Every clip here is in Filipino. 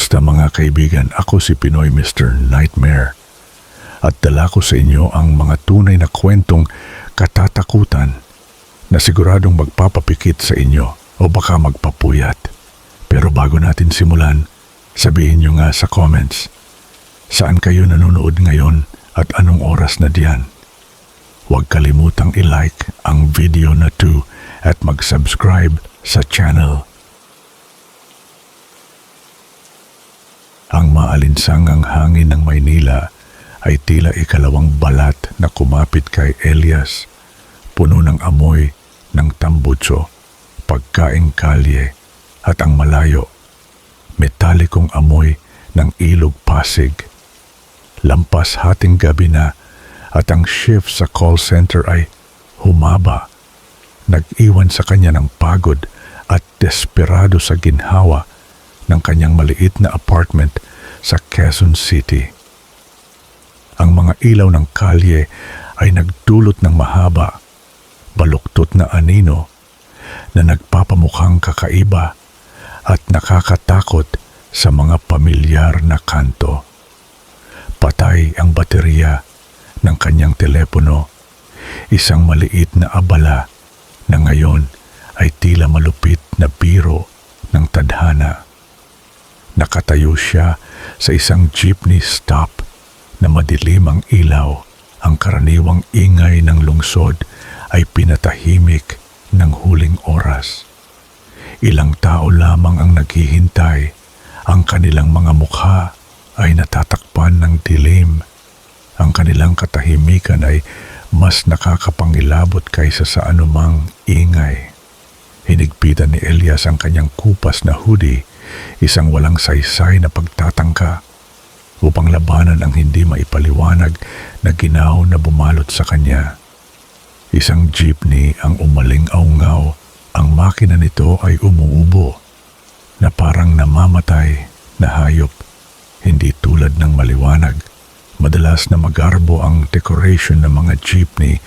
Kamusta mga kaibigan? Ako si Pinoy Mr. Nightmare at dala ko sa inyo ang mga tunay na kwentong katatakutan na siguradong magpapapikit sa inyo o baka magpapuyat. Pero bago natin simulan, sabihin nyo nga sa comments, saan kayo nanonood ngayon at anong oras na diyan? Huwag kalimutang i-like ang video na to at mag-subscribe sa channel. Ang maalinsangang hangin ng Maynila ay tila ikalawang balat na kumapit kay Elias, puno ng amoy ng tambutso, pagkaing kalye at ang malayo, metalikong amoy ng ilog Pasig. Lampas hating gabi na at ang shift sa call center ay humaba. Nag-iwan sa kanya ng pagod at desperado sa ginhawa ng kanyang maliit na apartment sa Quezon City. Ang mga ilaw ng kalye ay nagdulot ng mahaba, baluktot na anino na nagpapamukhang kakaiba at nakakatakot sa mga pamilyar na kanto. Patay ang baterya ng kanyang telepono, isang maliit na abala na ngayon ay tila malupit na biro ng tadhana. Nakatayo siya sa isang jeepney stop na madilim ang ilaw. Ang karaniwang ingay ng lungsod ay pinatahimik ng huling oras. Ilang tao lamang ang naghihintay. Ang kanilang mga mukha ay natatakpan ng dilim. Ang kanilang katahimikan ay mas nakakapangilabot kaysa sa anumang ingay. Hinigpitan ni Elias ang kanyang kupas na hoodie, isang walang saysay na pagtatangka, upang labanan ang hindi maipaliwanag na ginaw na bumalot sa kanya. Isang jeepney ang umaling-aungaw. Ang makina nito ay umuubo na parang namamatay na hayop, hindi tulad ng maliwanag. Madalas na magarbo ang decoration ng mga jeepney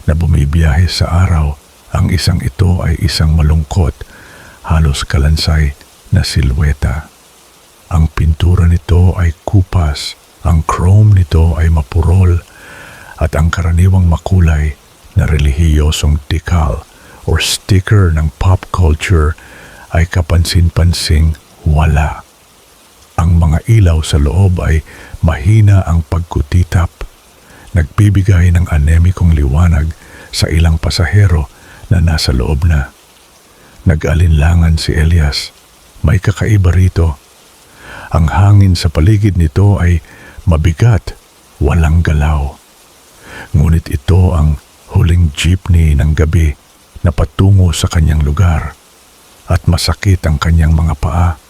na bumibiyahe sa araw. Ang isang ito ay isang malungkot, halos kalansay na silweta. Ang pintura nito ay kupas, ang chrome nito ay mapurol, at ang karaniwang makulay na relihiyosong decal or sticker ng pop culture ay kapansin-pansing wala. Ang mga ilaw sa loob ay mahina ang pagkutitap, nagbibigay ng anemikong liwanag sa ilang pasahero na nasa loob na. Nag-alinlangan si Elias. May kakaiba rito. Ang hangin sa paligid nito ay mabigat, walang galaw. Ngunit ito ang huling jeepney ng gabi na patungo sa kanyang lugar at masakit ang kanyang mga paa.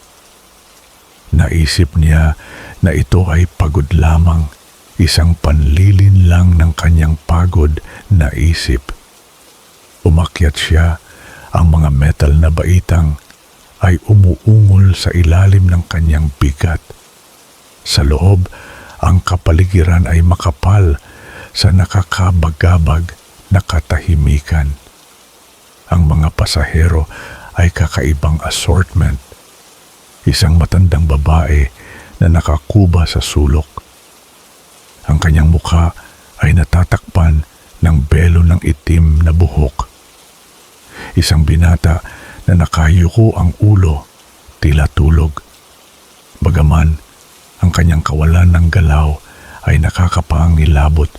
Naisip niya na ito ay pagod lamang, isang panlilin lang ng kanyang pagod na isip. Umakyat siya, ang mga metal na baitang ay umuungol sa ilalim ng kanyang bigat. Sa loob, ang kapaligiran ay makapal sa nakakabagabag na katahimikan. Ang mga pasahero ay kakaibang assortment. Isang matandang babae na nakakuba sa sulok. Ang kanyang mukha ay natatakpan ng belo ng itim na buhok. Isang binata na nakayuko ang ulo, tila tulog. Bagaman, ang kanyang kawalan ng galaw ay nakakapangilabot.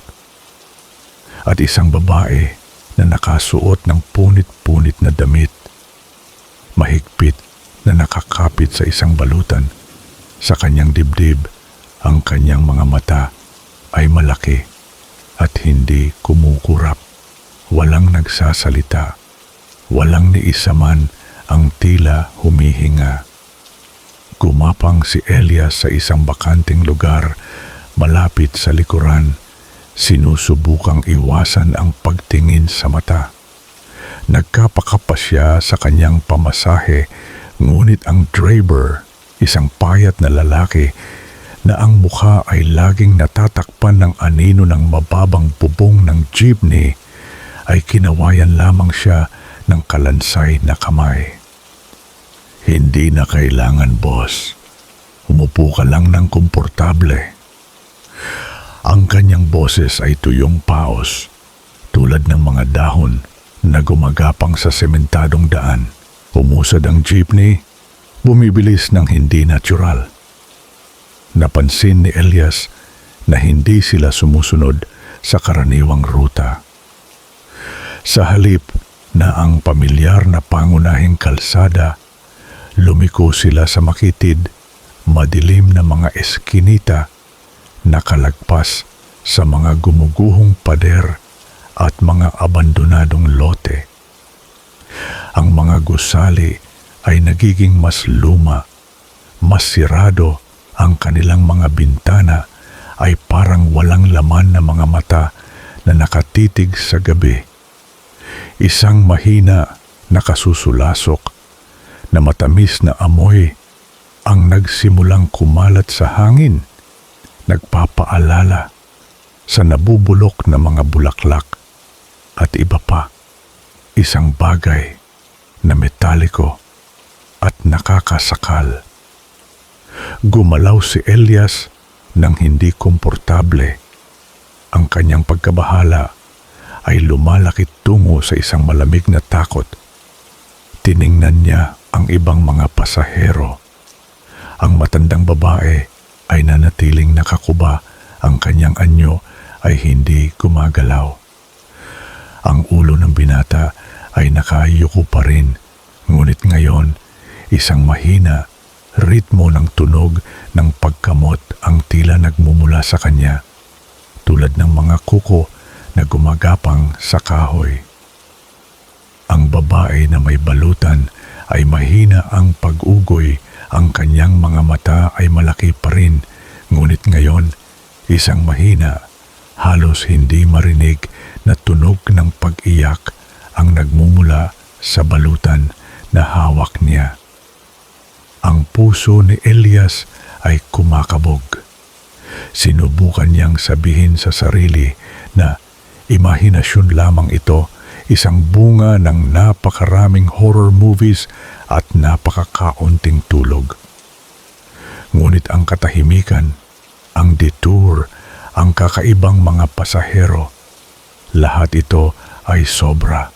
At isang babae na nakasuot ng punit-punit na damit. Mahigpit na nakakapit sa isang balutan. Sa kanyang dibdib, ang kanyang mga mata ay malaki at hindi kumukurap. Walang nagsasalita. Walang ni isa man ang tila humihinga. Gumapang si Elias sa isang bakanting lugar malapit sa likuran. Sinusubukang iwasan ang pagtingin sa mata. Nagkapakapa siya sa kanyang pamasahe, ngunit ang driver, isang payat na lalaki na ang mukha ay laging natatakpan ng anino ng mababang bubong ng jeepney, ay kinawayan lamang siya ng kalansay na kamay. "Hindi na kailangan, boss. Umupo ka lang ng komportable. Ang kanyang boses ay tuyong paos, tulad ng mga dahon na gumagapang sa sementadong daan. Umusad ang jeepney, bumibilis ng hindi natural. Napansin ni Elias na hindi sila sumusunod sa karaniwang ruta. Sa halip na ang pamilyar na pangunahing kalsada, lumiko sila sa makitid, madilim na mga eskinita na kalagpas sa mga gumuguhong pader at mga abandonadong lote. Ang mga gusali ay nagiging mas luma, mas sirado ang kanilang mga bintana ay parang walang laman na mga mata na nakatitig sa gabi. Isang mahina na kasusulasok na matamis na amoy ang nagsimulang kumalat sa hangin, nagpapaalala sa nabubulok na mga bulaklak at iba pa, isang bagay na metaliko at nakakasakal. Gumalaw si Elias nang hindi komportable. Ang kanyang pagkabahala ay lumalaki tungo sa isang malamig na takot. Tiningnan niya ang ibang mga pasahero. Ang matandang babae ay nanatiling nakakuba, ang kanyang anyo ay hindi gumagalaw. Ang ulo ng binata ay nakayuko pa rin, ngunit ngayon isang mahina ritmo ng tunog ng pagkamot ang tila nagmumula sa kanya, tulad ng mga kuko na gumagapang sa kahoy. Ang babae na may balutan ay mahina ang pag-ugoy, ang kanyang mga mata ay malaki pa rin, ngunit ngayon isang mahina, halos hindi marinig na tunog ng pag-iyak ang nagmumula sa balutan na hawak niya. Ang puso ni Elias ay kumakabog. Sinubukan niyang sabihin sa sarili na imahinasyon lamang ito, isang bunga ng napakaraming horror movies at napakakaunting tulog. Ngunit ang katahimikan, ang detour, ang kakaibang mga pasahero, lahat ito ay sobra.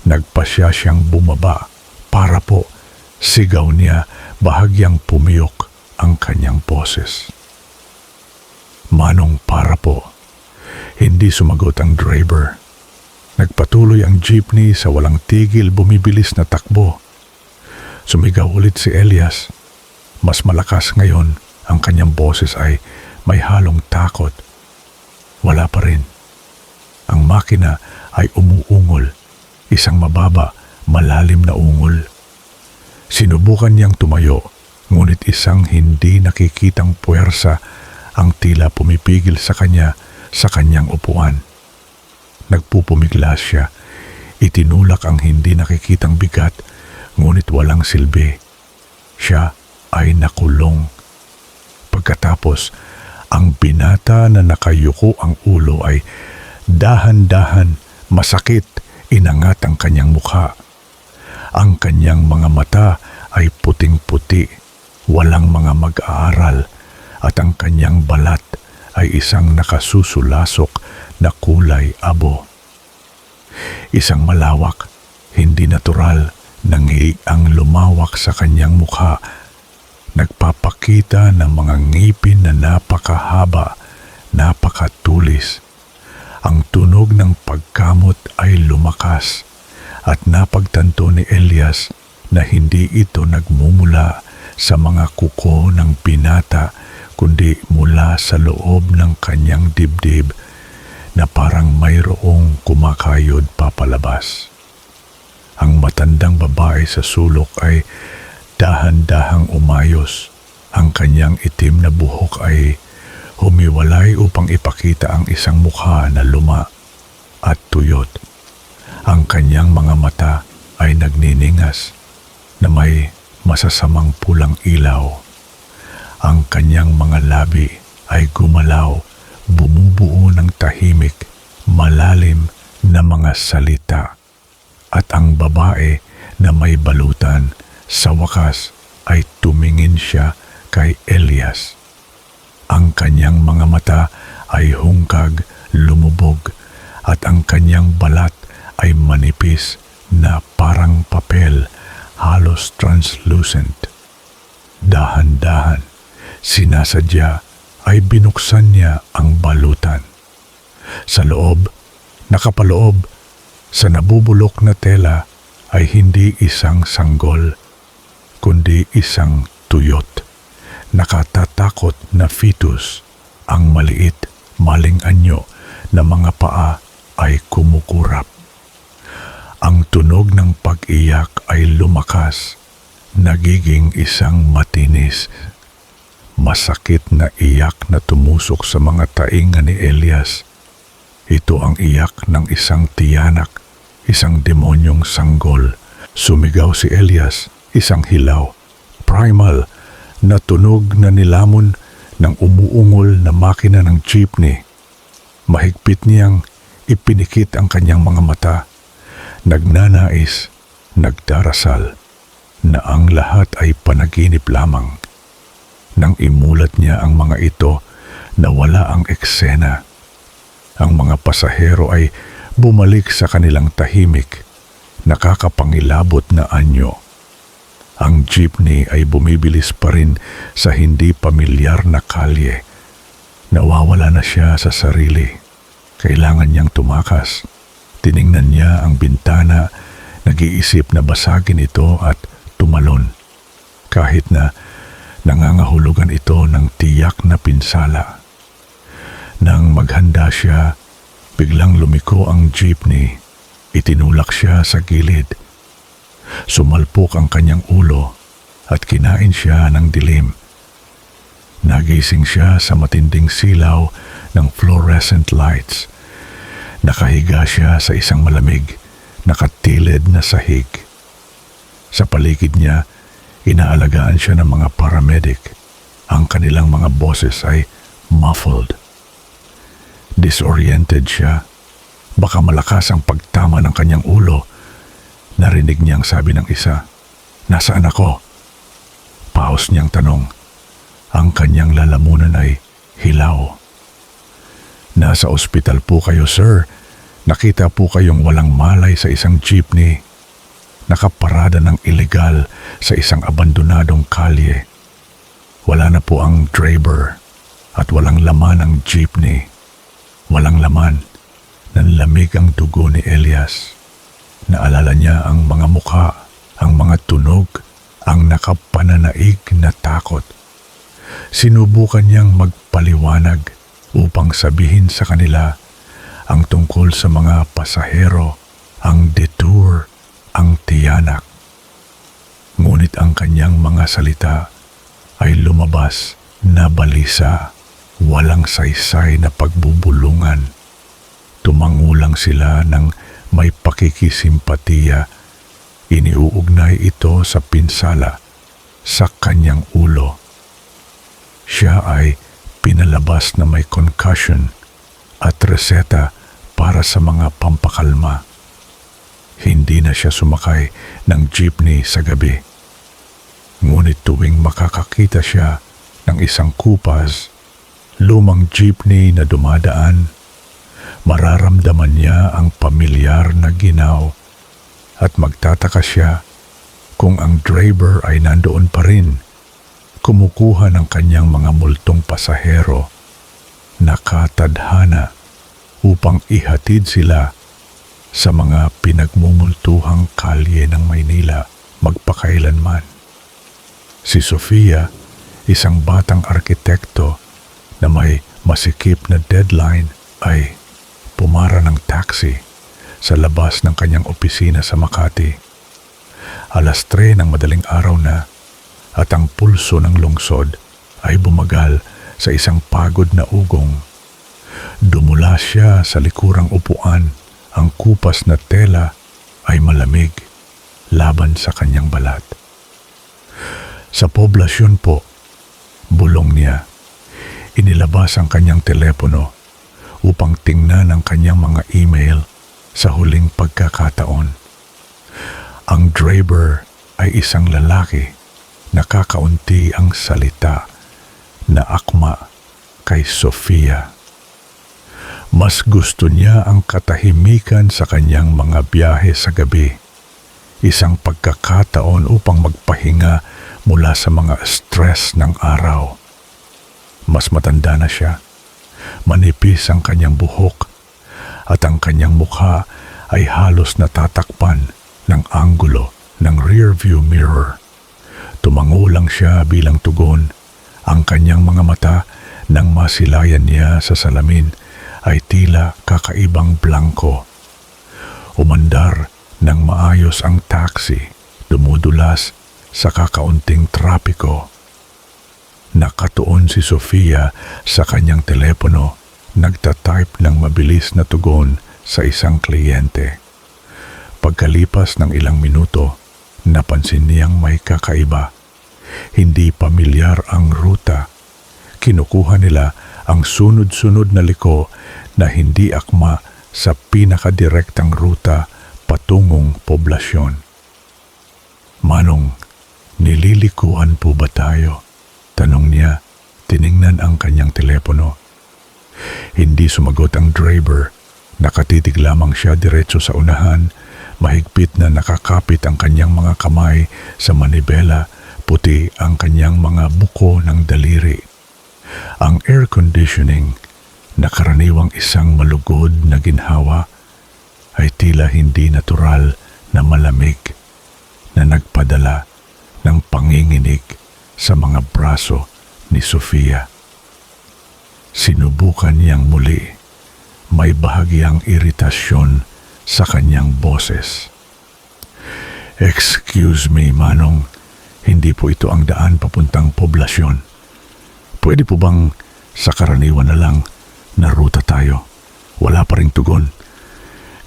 Nagpasya siyang bumaba para po, sigaw niya, bahagyang pumiyok ang kanyang boses. Manong, para po. Hindi sumagot ang driver. Nagpatuloy ang jeepney sa walang tigil, bumibilis na takbo. Sumigaw ulit si Elias. Mas malakas ngayon, ang kanyang boses ay may halong takot. Wala pa rin. Ang makina ay umuungol, isang mababa, malalim na ungol. Sinubukan niyang tumayo, ngunit isang hindi nakikitang puwersa ang tila pumipigil sa kanya sa kanyang upuan. Nagpupumiglas siya, itinulak ang hindi nakikitang bigat, ngunit walang silbi. Siya ay nakulong. Pagkatapos, ang binata na nakayuko ang ulo ay dahan-dahan, masakit, inangat ang kanyang mukha. Ang kanyang mga mata ay puting-puti, walang mga mag-aaral, at ang kanyang balat ay isang nakasusulasok na kulay abo. Isang malawak, hindi natural, nanghiig ang lumawak sa kanyang mukha, nagpapakita ng mga ngipin na napakahaba, napakatulis. Ang tunog ng pagkamot ay lumakas at napagtanto ni Elias na hindi ito nagmumula sa mga kuko ng binata kundi mula sa loob ng kanyang dibdib na parang mayroong kumakayod papalabas. Ang matandang babae sa sulok ay dahan-dahang umayos. Ang kanyang itim na buhok ay humiwalay upang ipakita ang isang mukha na luma at tuyot. Ang kanyang mga mata ay nagniningas na may masasamang pulang ilaw. Ang kanyang mga labi ay gumalaw, bumubuo ng tahimik, malalim na mga salita. At ang babae na may balutan, sa wakas ay tumingin siya kay Elias. Ang kanyang mga mata ay hungkag, lumubog, at ang kanyang balat ay manipis na parang papel, halos translucent. Dahan-dahan, sinasadya ay binuksan niya ang balutan. Sa loob, nakapaloob, sa nabubulok na tela ay hindi isang sanggol, kundi isang tuyot. Nakatatakot na fetus, ang maliit, maling anyo na mga paa ay kumukurap. Ang tunog ng pag-iyak ay lumakas, nagiging isang matinis. Masakit na iyak na tumusok sa mga tainga ni Elias. Ito ang iyak ng isang tiyanak, isang demonyong sanggol. Sumigaw si Elias, isang hilaw, primal, na tunog na nilamon ng umuungol na makina ng jeepney. Mahigpit niyang ipinikit ang kanyang mga mata. Nagnanais, nagdarasal, na ang lahat ay panaginip lamang. Nang imulat niya ang mga ito, nawala ang eksena. Ang mga pasahero ay bumalik sa kanilang tahimik, nakakapangilabot na anyo. Ang jeepney ay bumibilis pa rin sa hindi pamilyar na kalye. Nawawala na siya sa sarili. Kailangan niyang tumakas. Tiningnan niya ang bintana, nag-iisip na basagin ito at tumalon. Kahit na nangangahulugan ito ng tiyak na pinsala. Nang maghanda siya, biglang lumiko ang jeepney. Itinulak siya sa gilid. Sumalpok ang kanyang ulo at kinain siya ng dilim. Nagising siya sa matinding silaw ng fluorescent lights. Nakahiga siya sa isang malamig, nakatilid na sahig. Sa paligid niya, inaalagaan siya ng mga paramedic. Ang kanilang mga boses ay muffled. Disoriented siya. Baka malakas ang pagtama ng kanyang ulo. Narinig niyang sabi ng isa, "Nasaan ako?" Paus niyang tanong. Ang kanyang lalamunan ay hilaw. "Nasa ospital po kayo, sir. Nakita po kayong walang malay sa isang jeepney. Nakaparada ng ilegal sa isang abandonadong kalye. Wala na po ang driver at walang laman ang jeepney. Walang laman. Nanlamig ang dugo ni Elias. Naalala niya ang mga mukha, ang mga tunog, ang nakapananaig na takot. Sinubukan niyang magpaliwanag upang sabihin sa kanila ang tungkol sa mga pasahero, ang detour, ang tiyanak. Ngunit ang kanyang mga salita ay lumabas na balisa, walang saysay na pagbubulungan. Tumangulang sila ng may pakikisimpatiya. Iniuugnay ito sa pinsala sa kanyang ulo. Siya ay pinalabas na may concussion at reseta para sa mga pampakalma. Hindi na siya sumakay ng jeepney sa gabi. Ngunit tuwing makakakita siya ng isang kupas, lumang jeepney na dumadaan, mararamdaman niya ang pamilyar na ginaw at magtataka siya kung ang driver ay nandoon pa rin, kumukuha ng kanyang mga multong pasahero, nakatadhana upang ihatid sila sa mga pinagmumultuhang kalye ng Maynila magpakailanman. Si Sofia, isang batang arkitekto na may masikip na deadline, ay pumara ng taxi sa labas ng kanyang opisina sa Makati. 3:00 ng madaling araw na at ang pulso ng lungsod ay bumagal sa isang pagod na ugong. Dumula siya sa likurang upuan. Ang kupas na tela ay malamig laban sa kanyang balat. Sa poblasyon po, bulong niya. Inilabas ang kanyang telepono upang tingnan ang kanyang mga email sa huling pagkakataon. Ang driver ay isang lalaki, nakakaunti ang salita na akma kay Sofia. Mas gusto niya ang katahimikan sa kanyang mga biyahe sa gabi. Isang pagkakataon upang magpahinga mula sa mga stress ng araw. Mas matanda na siya. Manipis ang kanyang buhok at ang kanyang mukha ay halos natatakpan ng anggulo ng rearview mirror. Tumango lang siya bilang tugon. Ang kanyang mga mata nang masilayan niya sa salamin ay tila kakaibang blanko. Umandar ng maayos ang taxi, dumudulas sa kakaunting trapiko. Nakatuon si Sofia sa kanyang telepono, nagtatype ng mabilis na tugon sa isang kliyente. Pagkalipas ng ilang minuto, napansin niyang may kakaiba. Hindi pamilyar ang ruta. Kinukuha nila ang sunod-sunod na liko na hindi akma sa pinakadirektang ruta patungong poblasyon. Manong, nililikuan po ba tayo? Tanong niya, tiningnan ang kanyang telepono. Hindi sumagot ang driver. Nakatitig lamang siya diretso sa unahan. Mahigpit na nakakapit ang kanyang mga kamay sa manibela. Puti ang kanyang mga buko ng daliri. Ang air conditioning, na karaniwang isang malugod na ginhawa, ay tila hindi natural na malamig na nagpadala ng panginginig sa mga braso ni Sofia. Sinubukan niyang muli. May bahagyang iritasyon sa kanyang boses. "Excuse me, Manong. Hindi po ito ang daan papuntang poblasyon. Pwede po bang sa karaniwan na lang na ruta tayo?" Wala pa ring tugon.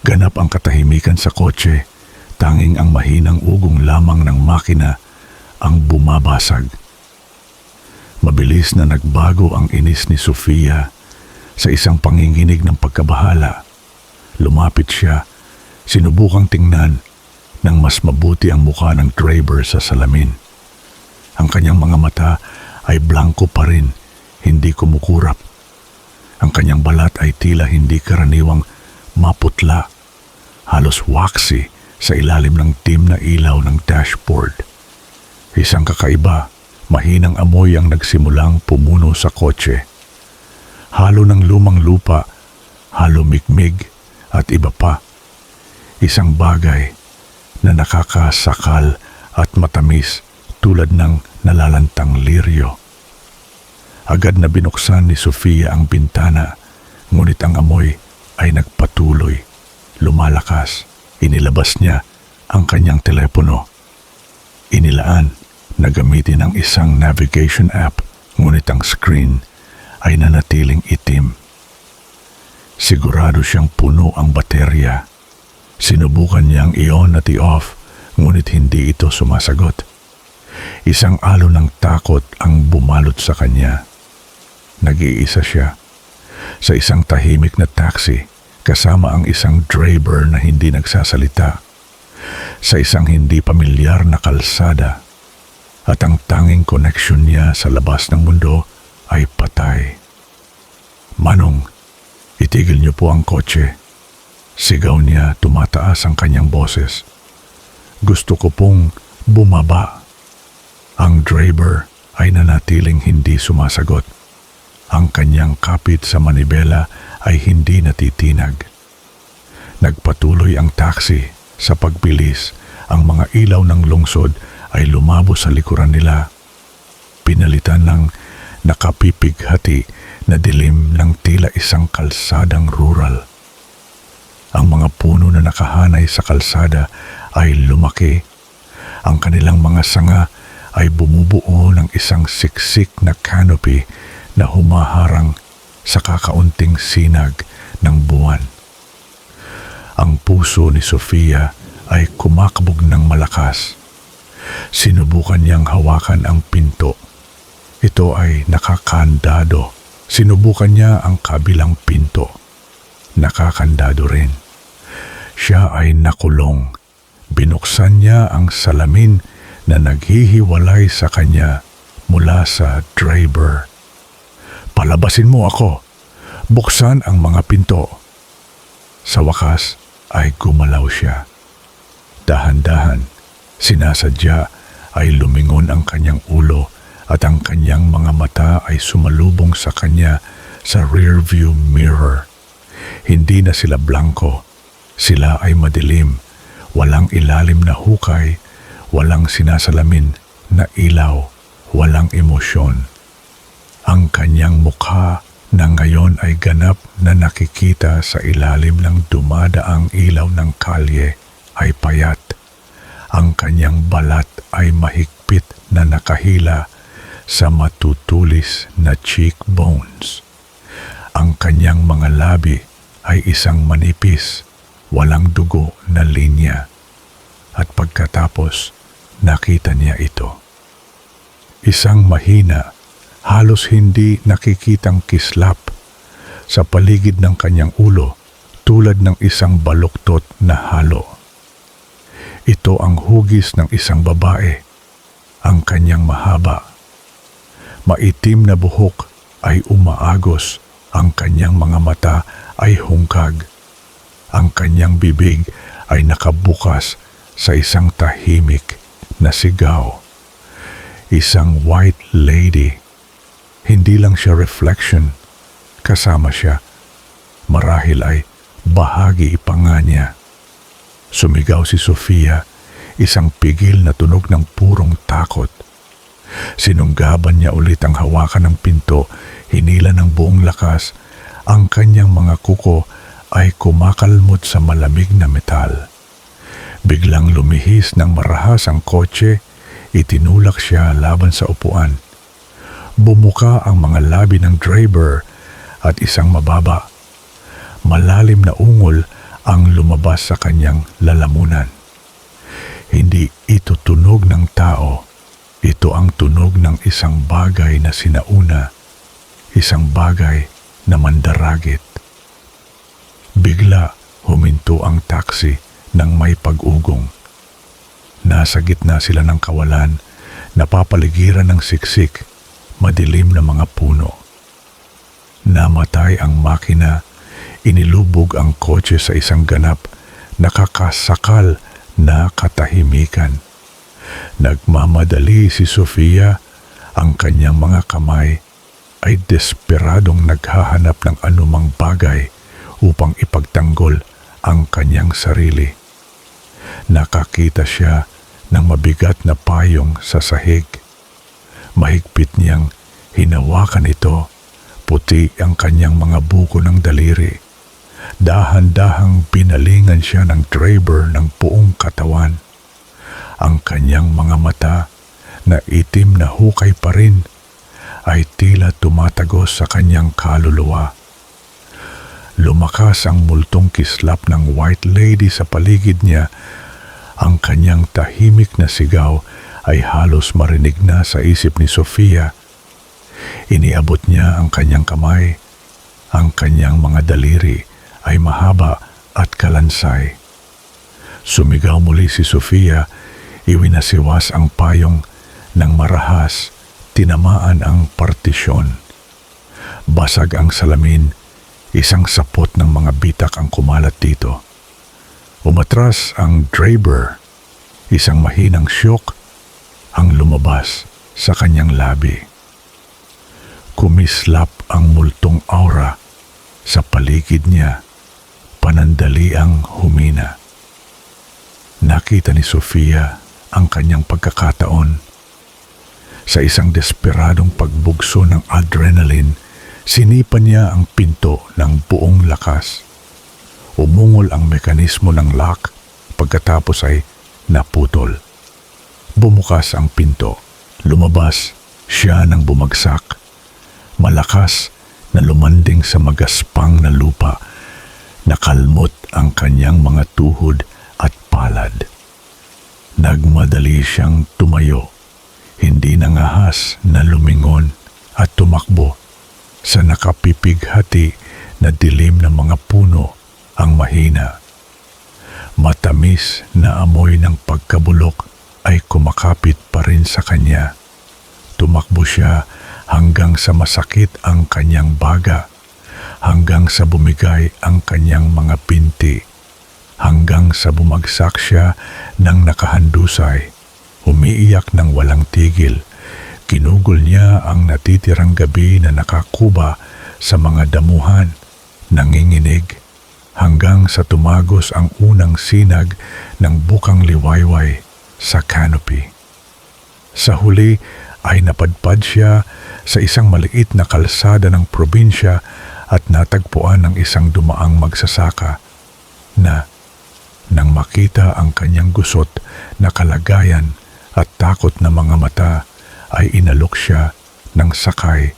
Ganap ang katahimikan sa kotse. Tanging ang mahinang ugong lamang ng makina ang bumabasag. Mabilis na nagbago ang inis ni Sofia. Sa isang panginginig ng pagkabahala, lumapit siya. Sinubukang tingnan ng mas mabuti ang mukha ng driver sa salamin. Ang kanyang mga mata ay blanko pa rin, hindi kumukurap. Ang kanyang balat ay tila hindi karaniwang maputla, halos waxy sa ilalim ng dim na ilaw ng dashboard. Isang kakaiba, mahinang amoy ang nagsimulang pumuno sa kotse. Halo ng lumang lupa, halo mikmig at iba pa. Isang bagay na nakakasakal at matamis tulad ng nalalantang liryo. Agad na binuksan ni Sofia ang bintana, ngunit ang amoy ay nagpatuloy, lumalakas. Inilabas niya ang kanyang telepono. Inilaan na gamitin ang isang navigation app, ngunit ang screen ay nanatiling itim. Sigurado siyang puno ang baterya. Sinubukan niyang i-on at i-off, ngunit hindi ito sumasagot. Isang alon ng takot ang bumalot sa kanya. Nag-iisa siya sa isang tahimik na taxi, kasama ang isang driver na hindi nagsasalita, sa isang hindi pamilyar na kalsada, at ang tanging koneksyon niya sa labas ng mundo ay patay. "Manong, itigil niyo po ang kotse." Sigaw niya, tumataas ang kanyang boses. "Gusto ko pong bumaba." Ang driver ay nanatiling hindi sumasagot. Ang kanyang kapit sa manibela ay hindi natitinag. Nagpatuloy ang taxi sa pagbilis. Ang mga ilaw ng lungsod ay lumabo sa likuran nila. Pinalitan ng nakapipighati na dilim ng tila isang kalsadang rural. Ang mga puno na nakahanay sa kalsada ay lumaki. Ang kanilang mga sanga ay bumubuo ng isang siksik na canopy na humaharang sa kakaunting sinag ng buwan. Ang puso ni Sofia ay kumakabog ng malakas. Sinubukan niyang hawakan ang pinto. Ito ay nakakandado. Sinubukan niya ang kabilang pinto. Nakakandado rin. Siya ay nakulong. Binuksan niya ang salamin na naghihiwalay sa kanya mula sa driver. "Palabasin mo ako! Buksan ang mga pinto!" Sa wakas ay gumalaw siya. Dahan-dahan, sinasadya ay lumingon ang kanyang ulo at ang kanyang mga mata ay sumalubong sa kanya sa rearview mirror. Hindi na sila blanco. Sila ay madilim, walang ilalim na hukay, walang sinasalamin na ilaw, walang emosyon. Ang kanyang mukha na ngayon ay ganap na nakikita sa ilalim ng dumadaang ilaw ng kalye ay payat. Ang kanyang balat ay mahigpit na nakahila sa matutulis na cheekbones. Ang kanyang mga labi ay isang manipis, walang dugo na linya. At pagkatapos, nakita niya ito. Isang mahina, halos hindi nakikitang kislap sa paligid ng kanyang ulo tulad ng isang baluktot na halo. Ito ang hugis ng isang babae, ang kanyang mahaba. Maitim na buhok ay umaagos, ang kanyang mga mata ay hungkag. Ang kanyang bibig ay nakabukas sa isang tahimik na sigaw. Isang white lady. Hindi lang siya reflection, kasama siya. Marahil ay bahagi pa nga niya. Sumigaw si Sofia, isang pigil na tunog ng purong takot. Sinunggaban niya ulit ang hawakan ng pinto, hinila ng buong lakas. Ang kanyang mga kuko ay kumakalmot sa malamig na metal. Biglang lumihis ng marahas ang kotse, itinulak siya laban sa upuan. Bumuka ang mga labi ng driver at isang mababa. Malalim na ungol ang lumabas sa kanyang lalamunan. Hindi ito tunog ng tao. Ito ang tunog ng isang bagay na sinauna, isang bagay na mandaragit. Bigla huminto ang taxi ng may pag-ugong. Nasa gitna sila ng kawalan, napapaligiran ng siksik, madilim na mga puno. Namatay ang makina, inilubog ang kotse sa isang ganap, nakakasakal na katahimikan. Nagmamadali si Sofia, ang kanyang mga kamay ay desperadong naghahanap ng anumang bagay upang ipagtanggol ang kanyang sarili. Nakakita siya ng mabigat na payong sa sahig. Mahigpit niyang hinawakan ito, puti ang kanyang mga buko ng daliri. Dahan-dahang pinalingan siya ng driver ng buong katawan. Ang kanyang mga mata na itim na hukay pa rin ay tila tumatagos sa kanyang kaluluwa. Lumakas ang multong kislap ng white lady sa paligid niya. Ang kanyang tahimik na sigaw ay halos marinig na sa isip ni Sofia. Iniabot niya ang kanyang kamay. Ang kanyang mga daliri ay mahaba at kalansay. Sumigaw muli si Sofia. Iwinasiwas ang payong ng marahas, tinamaan ang partisyon. Basag ang salamin, isang sapot ng mga bitak ang kumalat dito. Umatras ang driver, isang mahinang syok ang lumabas sa kanyang labi. Kumislap ang multong aura sa paligid niya, panandaliang humina. Nakita ni Sofia ang kanyang pagkakataon. Sa isang desperadong pagbugso ng adrenaline, sinipa niya ang pinto ng buong lakas. Umungol ang mekanismo ng lock, pagkatapos ay naputol. Bumukas ang pinto. Lumabas siya ng bumagsak. Malakas na lumanding sa magaspang na lupa. Nakalmot ang kanyang mga tuhod at palad. Nagmadali siyang tumayo, hindi nangahas na lumingon at tumakbo sa nakapipighati na dilim ng mga puno ang mahina. Matamis na amoy ng pagkabulok ay kumakapit pa rin sa kanya. Tumakbo siya hanggang sa masakit ang kanyang baga, hanggang sa bumigay ang kanyang mga pinti, hanggang sa bumagsak siya ng nakahandusay. Umiiyak ng walang tigil. Kinugol niya ang natitirang gabi na nakakuba sa mga damuhan, nanginginig, hanggang sa tumagos ang unang sinag ng bukang liwayway sa canopy. Sa huli ay napadpad siya sa isang maliit na kalsada ng probinsya at natagpuan ng isang dumaang magsasaka na nang makita ang kanyang gusot na kalagayan at takot na mga mata ay inalok siya ng sakay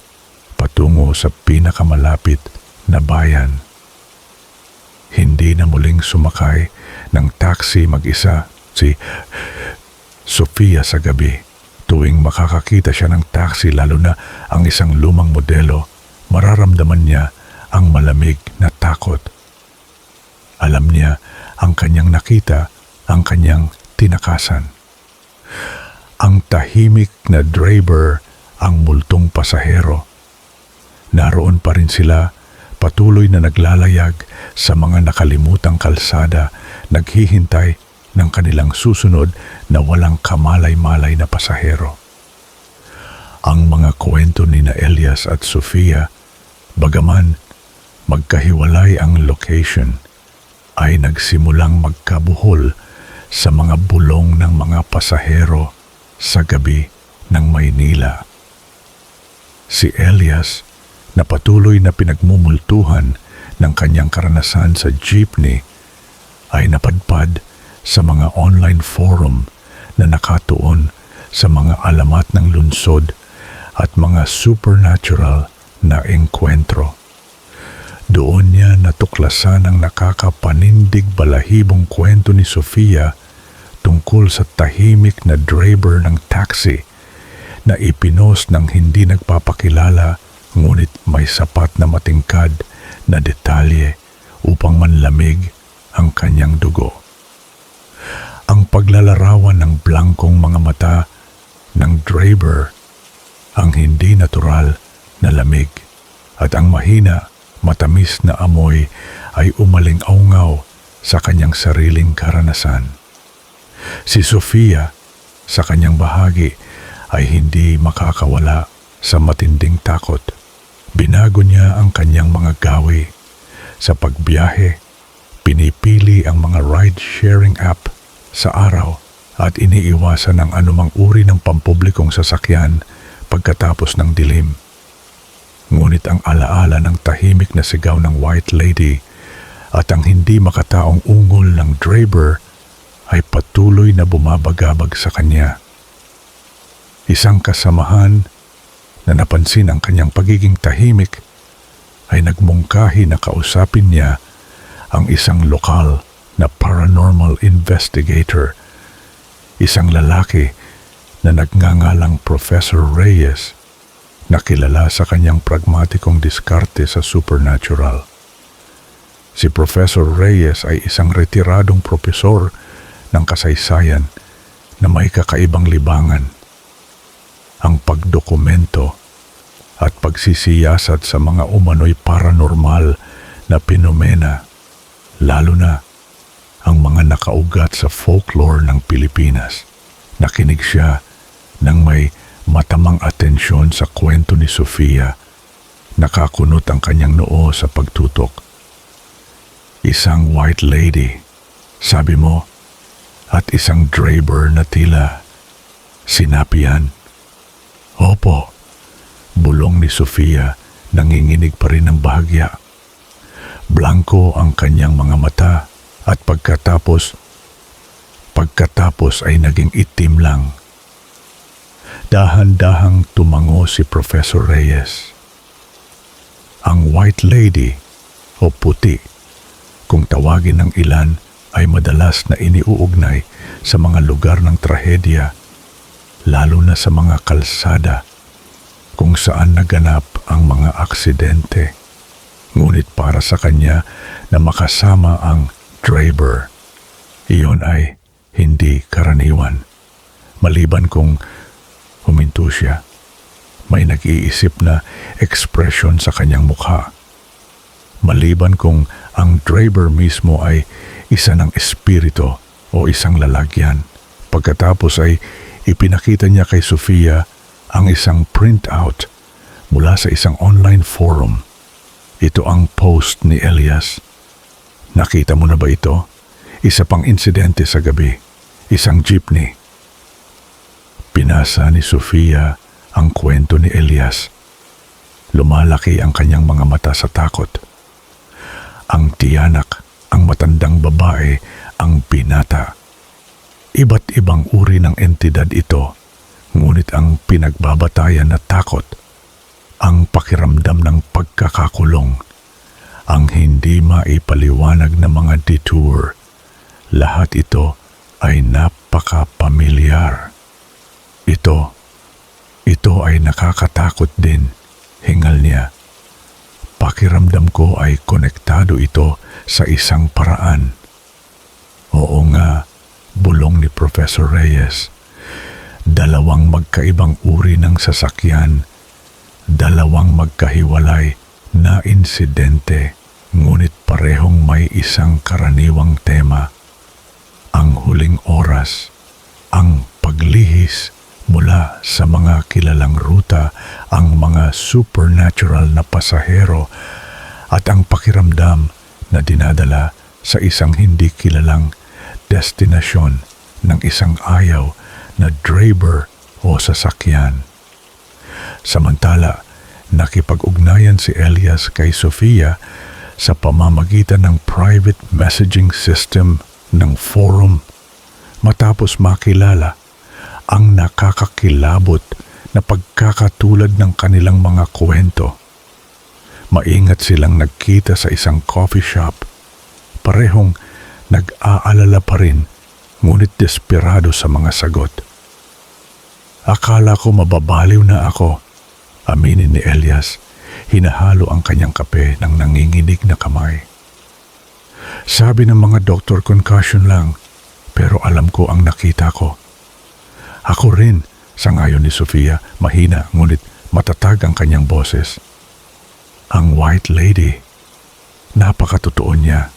patungo sa pinakamalapit na bayan. Hindi na muling sumakay ng taxi mag-isa si Sofia sa gabi. Tuwing makakakita siya ng taxi, lalo na ang isang lumang modelo, mararamdaman niya ang malamig na takot. Alam niya ang kanyang nakita, ang kanyang tinakasan. Ang tahimik na driver, ang multong pasahero. Naroon pa rin sila, patuloy na naglalayag sa mga nakalimutang kalsada, naghihintay ng kanilang susunod na walang kamalay-malay na pasahero. Ang mga kwento ni na Elias at Sofia, bagaman magkahiwalay ang location, ay nagsimulang magkabuhol sa mga bulong ng mga pasahero sa gabi ng Maynila. Si Elias, na patuloy na pinagmumultuhan ng kanyang karanasan sa jeepney, ay napadpad sa mga online forum na nakatuon sa mga alamat ng lungsod at mga supernatural na engkwentro. Doon niya natuklasan ang nakakapanindig balahibong kwento ni Sofia tungkol sa tahimik na driver ng taxi na ipinost ng hindi nagpapakilala, ngunit may sapat na matingkad na detalye upang manlamig ang kanyang dugo. Ang paglalarawan ng blangkong mga mata ng driver, ang hindi natural na lamig, at ang mahina, matamis na amoy ay umaling-aungaw sa kanyang sariling karanasan. Si Sofia, sa kanyang bahagi, ay hindi makakawala sa matinding takot. Binago niya ang kanyang mga gawi. Sa pagbiyahe, pinipili ang mga ride-sharing app sa araw at iniiwasan ang anumang uri ng pampublikong sasakyan pagkatapos ng dilim. Ngunit ang alaala ng tahimik na sigaw ng white lady at ang hindi makataong ungol ng driver ay patuloy na bumabagabag sa kanya. Isang kasamahan na napansin ang kanyang pagiging tahimik ay nagmungkahi na kausapin niya ang isang lokal na paranormal investigator, isang lalaki na nagngangalang Professor Reyes, na kilala sa kanyang pragmatikong diskarte sa supernatural. Si Professor Reyes ay isang retiradong propesor ng kasaysayan na may kakaibang libangan. Ang pagdokumento at pagsisiyasat sa mga umano'y paranormal na pinomena, lalo na ang mga nakaugat sa folklore ng Pilipinas. Nakinig siya ng may matamang atensyon sa kwento ni Sofia. Nakakunot ang kanyang noo sa pagtutok. Isang white lady, sabi mo, at isang driver na tila sinapian. Opo, bulong ni Sofia, nanginginig pa rin ng bahagya. Blanko ang kanyang mga mata at pagkatapos ay naging itim lang. Dahan-dahang tumango si Professor Reyes. Ang white lady o puti, kung tawagin ng ilan, ay madalas na iniuugnay sa mga lugar ng trahedya, lalo na sa mga kalsada kung saan naganap ang mga aksidente. Ngunit para sa kanya na makasama ang driver, iyon ay hindi karaniwan. Maliban kung huminto siya, may nag-iisip na ekspresyon sa kanyang mukha. Maliban kung ang driver mismo ay isa ng espiritu o isang lalagyan. Pagkatapos ay ipinakita niya kay Sofia ang isang printout mula sa isang online forum. Ito ang post ni Elias. Nakita mo na ba ito? Isa pang insidente sa gabi. Isang jeepney. Pinasa ni Sofia ang kwento ni Elias. Lumalaki ang kanyang mga mata sa takot. Ang tiyanak, ang matandang babae, ang binata. Iba't ibang uri ng entidad ito, ngunit ang pinagbabatayan na takot, ang pakiramdam ng pagkakakulong, ang hindi maipaliwanag na mga detour, lahat ito ay napaka-pamilyar. Ito ay nakakatakot din, hingal niya. Pakiramdam ko ay konektado ito sa isang paraan. Oo nga, bulong ni Professor Reyes. Dalawang magkaibang uri ng sasakyan, dalawang magkahiwalay na insidente, ngunit parehong may isang karaniwang tema. Ang huling oras, ang paglihis mula sa mga kilalang ruta, ang mga supernatural na pasahero at ang pakiramdam na dinadala sa isang hindi kilalang destinasyon ng isang ayaw na driver o sasakyan. Samantala, nakipag-ugnayan si Elias kay Sofia sa pamamagitan ng private messaging system ng forum matapos makilala ang nakakakilabot na pagkakatulad ng kanilang mga kwento. Maingat silang nagkita sa isang coffee shop. Parehong nag-aalala pa rin, ngunit desperado sa mga sagot. Akala ko mababaliw na ako, aminin ni Elias. Hinahalo ang kanyang kape ng nanginginig na kamay. Sabi ng mga doktor, concussion lang, pero alam ko ang nakita ko. Ako rin, sangayon ni Sofia, mahina ngunit matatag ang kanyang boses. Ang white lady, napakatotoo niya.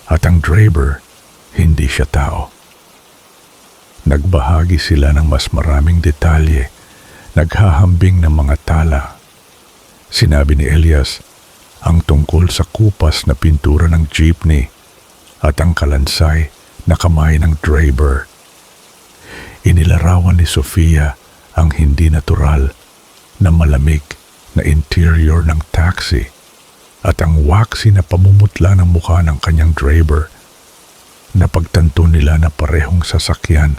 At ang driver, hindi siya tao. Nagbahagi sila ng mas maraming detalye, naghahambing ng mga tala. Sinabi ni Elias ang tungkol sa kupas na pintura ng jeepney at ang kalansay na kamay ng driver. Inilarawan ni Sofia ang hindi natural na malamig na interior ng taxi at ang waxy na pamumutla ng mukha ng kanyang driver. Napagtanto nila na parehong sasakyan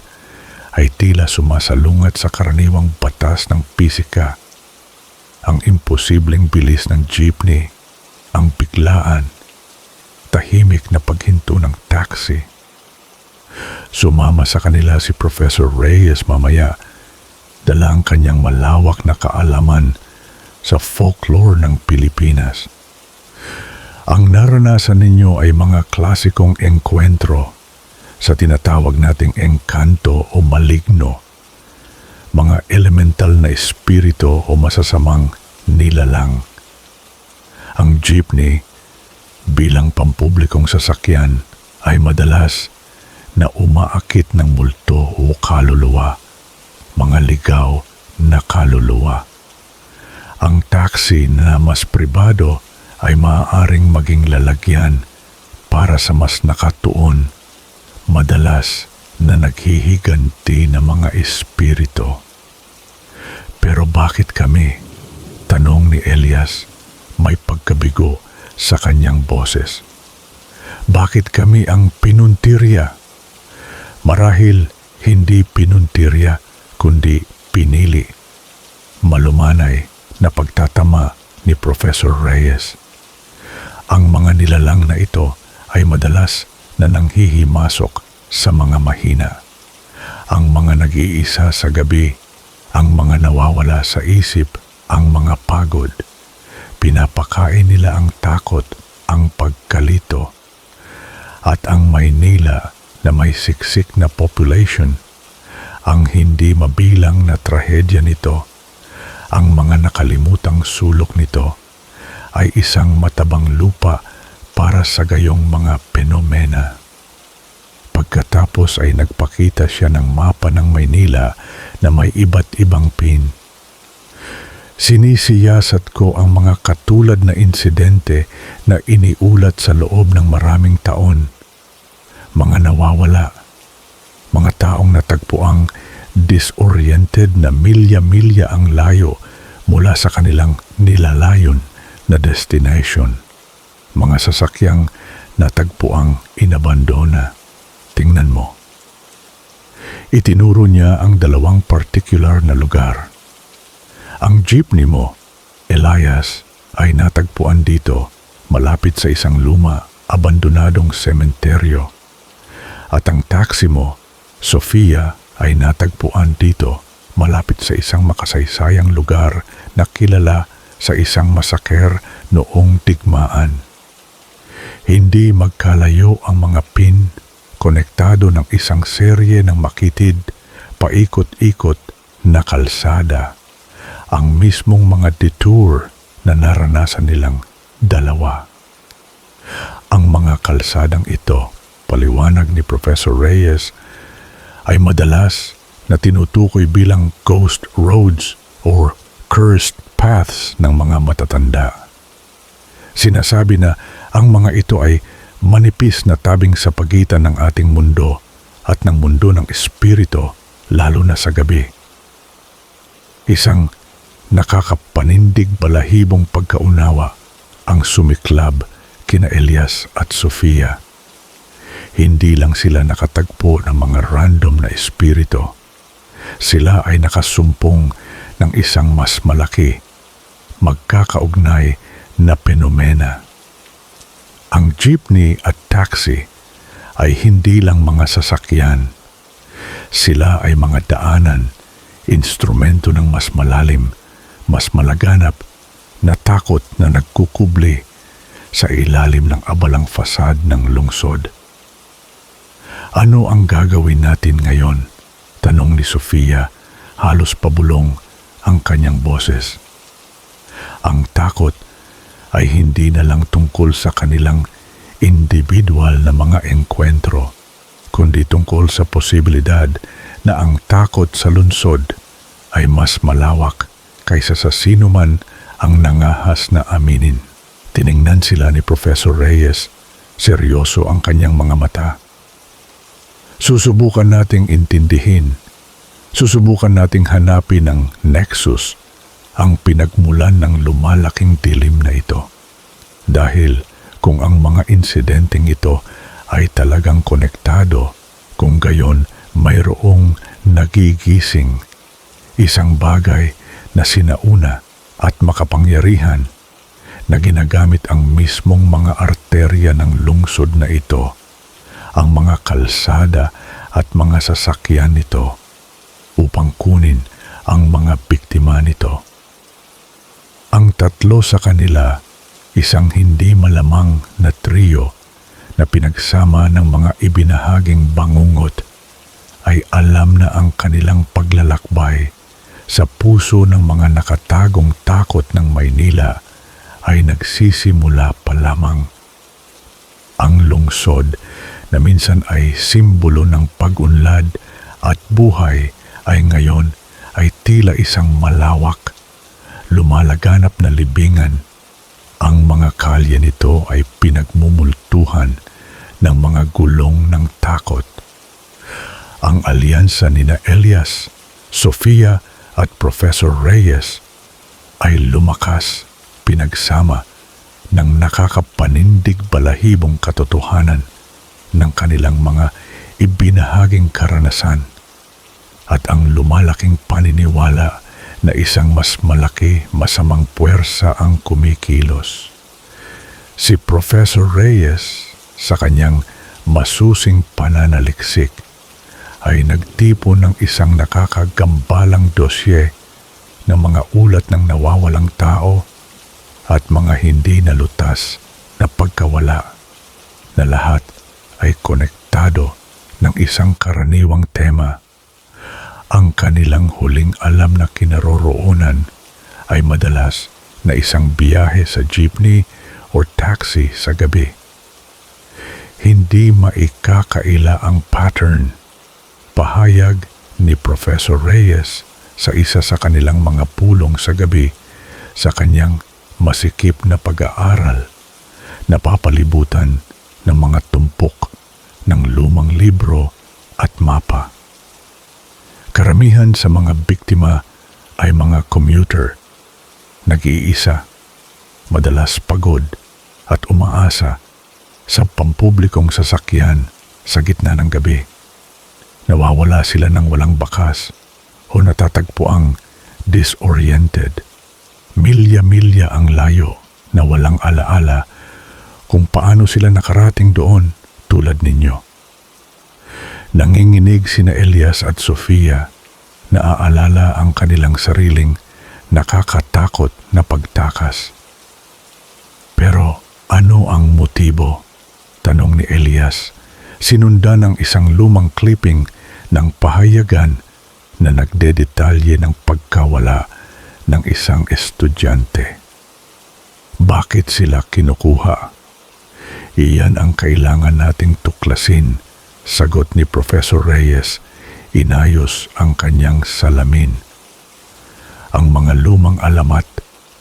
ay tila sumasalungat sa karaniwang batas ng pisika. Ang imposibleng bilis ng jeepney, ang biglaan, tahimik na paghinto ng taxi. Sumama sa kanila si Professor Reyes mamaya, dala ang kanyang malawak na kaalaman sa folklore ng Pilipinas. Ang naranasan ninyo ay mga klasikong engkwentro sa tinatawag nating engkanto o maligno, mga elemental na espiritu o masasamang nilalang. Ang jeepney bilang pampublikong sasakyan ay madalas na umaakit ng multo o kaluluwa, mga ligaw na kaluluwa. Ang taxi na mas pribado ay maaaring maging lalagyan para sa mas nakatuon, madalas na naghihiganti ng mga espiritu. Pero bakit kami? Tanong ni Elias, may pagkabigo sa kanyang boses. Bakit kami ang pinuntirya? Marahil hindi pinuntirya, kundi pinili. Malumanay na pagtatama ni Professor Reyes. Ang mga nilalang na ito ay madalas na nanghihimasok sa mga mahina. Ang mga nag-iisa sa gabi, ang mga nawawala sa isip, ang mga pagod. Pinapakain nila ang takot, ang pagkalito. At ang Maynila na may siksik na population Ang hindi mabilang na trahedya nito, ang mga nakalimutang sulok nito, ay isang matabang lupa para sa gayong mga penomena. Pagkatapos ay nagpakita siya ng mapa ng Maynila na may iba't ibang pin. Sinisiyasat ko ang mga katulad na insidente na iniulat sa loob ng maraming taon. Mga nawawala, mga taong natagpuang disoriented na milya-milya ang layo mula sa kanilang nilalayon na destination. Mga sasakyang natagpuang inabandona. Tingnan mo. Itinuro niya ang 2 particular na lugar. Ang jeepney mo, Elias, ay natagpuan dito malapit sa isang luma, abandonadong sementeryo. At ang taxi mo, Sofia, ay natagpuan dito malapit sa isang makasaysayang lugar na kilala sa isang masaker noong digmaan. Hindi magkalayo ang mga pin, konektado ng isang serye ng makitid, paikot-ikot na kalsada. Ang mismong mga detour na naranasan nilang dalawa. Ang mga kalsadang ito, paliwanag ni Professor Reyes, ay madalas na tinutukoy bilang ghost roads or cursed paths ng mga matatanda. Sinasabi na ang mga ito ay manipis na tabing sa pagitan ng ating mundo at ng mundo ng espiritu, lalo na sa gabi. Isang nakakapanindig balahibong pagkaunawa ang sumiklab kina Elias at Sofia. Hindi lang sila nakatagpo ng mga random na espiritu. Sila ay nakasumpong ng isang mas malaki, magkakaugnay na penomena. Ang jeepney at taxi ay hindi lang mga sasakyan. Sila ay mga daanan, instrumento ng mas malalim, mas malaganap na takot na nagkukubli sa ilalim ng abalang fasad ng lungsod. Ano ang gagawin natin ngayon? Tanong ni Sofia, halos pabulong ang kanyang boses. Ang takot ay hindi na lang tungkol sa kanilang individual na mga engkwentro, kundi tungkol sa posibilidad na ang takot sa lungsod ay mas malawak kaysa sa sino man ang nangahas na aminin. Tiningnan sila ni Professor Reyes, seryoso ang kanyang mga mata. Susubukan nating intindihin, susubukan nating hanapin ang nexus, ang pinagmulan ng lumalaking dilim na ito. Dahil kung ang mga insidenteng ito ay talagang konektado, kung gayon mayroong nagigising, isang bagay na sinauna at makapangyarihan na ginagamit ang mismong mga arterya ng lungsod na ito, ang mga kalsada at mga sasakyan nito upang kunin ang mga biktima nito. Ang tatlo sa kanila, isang hindi malamang na trio na pinagsama ng mga ibinahaging bangungot, ay alam na ang kanilang paglalakbay sa puso ng mga nakatagong takot ng Maynila ay nagsisimula pa lamang. Ang lungsod na minsan ay simbolo ng pag-unlad at buhay ay ngayon ay tila isang malawak, lumalaganap na libingan. Ang mga kalye nito ay pinagmumultuhan ng mga gulong ng takot. Ang alyansa nina Elias, Sofia at Professor Reyes ay lumakas, pinagsama ng nakakapanindig balahibong katotohanan ng kanilang mga ibinahaging karanasan at ang lumalaking paniniwala na isang mas malaki, masamang puwersa ang kumikilos. Si Professor Reyes, sa kanyang masusing pananaliksik, ay nagtipon ng isang nakakagambalang dosye ng mga ulat ng nawawalang tao at mga hindi nalutas na pagkawala, na lahat ay konektado ng isang karaniwang tema, Ang kanilang huling alam na kinaroroonan ay madalas na isang biyahe sa jeepney o taxi sa gabi. Hindi maikakaila ang pattern. Pahayag ni Professor Reyes sa isa sa kanilang mga pulong sa gabi sa kanyang masikip na pag-aaral, napapalibutan ng mga tumpok ng lumang libro at mapa. Karamihan sa mga biktima ay mga commuter, nag-iisa, madalas pagod at umaasa sa pampublikong sasakyan sa gitna ng gabi. Nawawala sila ng walang bakas o natatagpuang disoriented. Milya-milya ang layo na walang alaala kung paano sila nakarating doon tulad ninyo. Nanginginig sina Elias at Sofia, naaalala ang kanilang sariling nakakatakot na pagtakas. Pero ano ang motibo? Tanong ni Elias, sinundan ng isang lumang clipping ng pahayagan na nagdedetalye ng pagkawala ng isang estudyante. Bakit sila kinukuha? Iyan ang kailangan nating tuklasin, sagot ni Professor Reyes, inayos ang kanyang salamin. Ang mga lumang alamat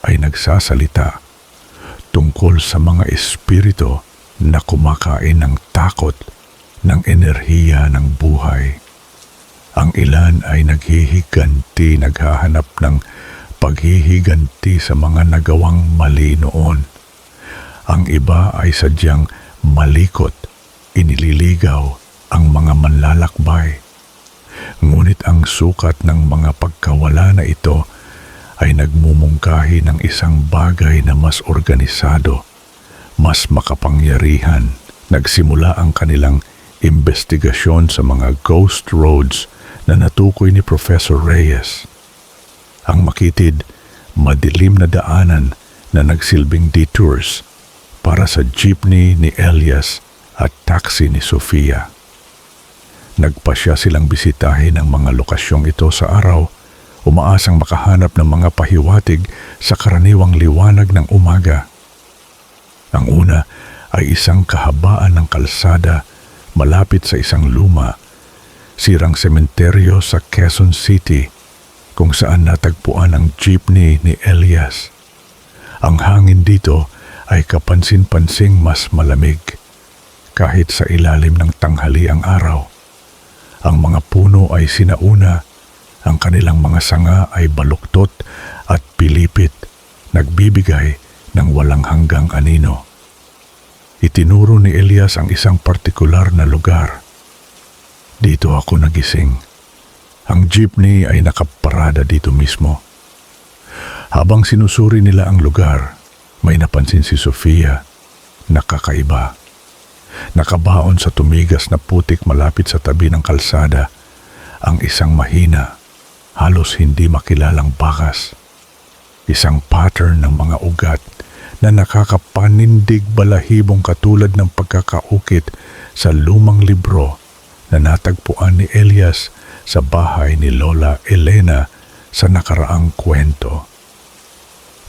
ay nagsasalita tungkol sa mga espiritu na kumakain ng takot ng enerhiya ng buhay. Ang ilan ay naghahanap ng paghihiganti sa mga nagawang mali noon. Ang iba ay sadyang malikot, inililigaw ang mga manlalakbay. Ngunit ang sukat ng mga pagkawala na ito ay nagmumungkahi ng isang bagay na mas organisado, mas makapangyarihan. Nagsimula ang kanilang investigasyon sa mga ghost roads na natukoy ni Professor Reyes. Ang makitid, madilim na daanan na nagsilbing detours para sa jeepney ni Elias at taxi ni Sofia. Nagpasya silang bisitahin ang mga lokasyong ito sa araw, umaasang makahanap ng mga pahiwatig sa karaniwang liwanag ng umaga. Ang una ay isang kahabaan ng kalsada malapit sa isang luma, sirang sementeryo sa Quezon City, kung saan natagpuan ang jeepney ni Elias. Ang hangin dito ay kapansin-pansing mas malamig, kahit sa ilalim ng tanghali ang araw. Ang mga puno ay sinauna, ang kanilang mga sanga ay baluktot at pilipit, nagbibigay ng walang hanggang anino. Itinuro ni Elias ang isang partikular na lugar. Dito ako nagising. Ang jeepney ay nakaparada dito mismo. Habang sinusuri nila ang lugar, may napansin si Sofia na kakaiba. Nakabaon sa tumigas na putik malapit sa tabi ng kalsada ang isang mahina, halos hindi makilalang bakas. Isang pattern ng mga ugat na nakakapanindig balahibong katulad ng pagkakaukit sa lumang libro na natagpuan ni Elias sa bahay ni Lola Elena sa nakaraang kwento.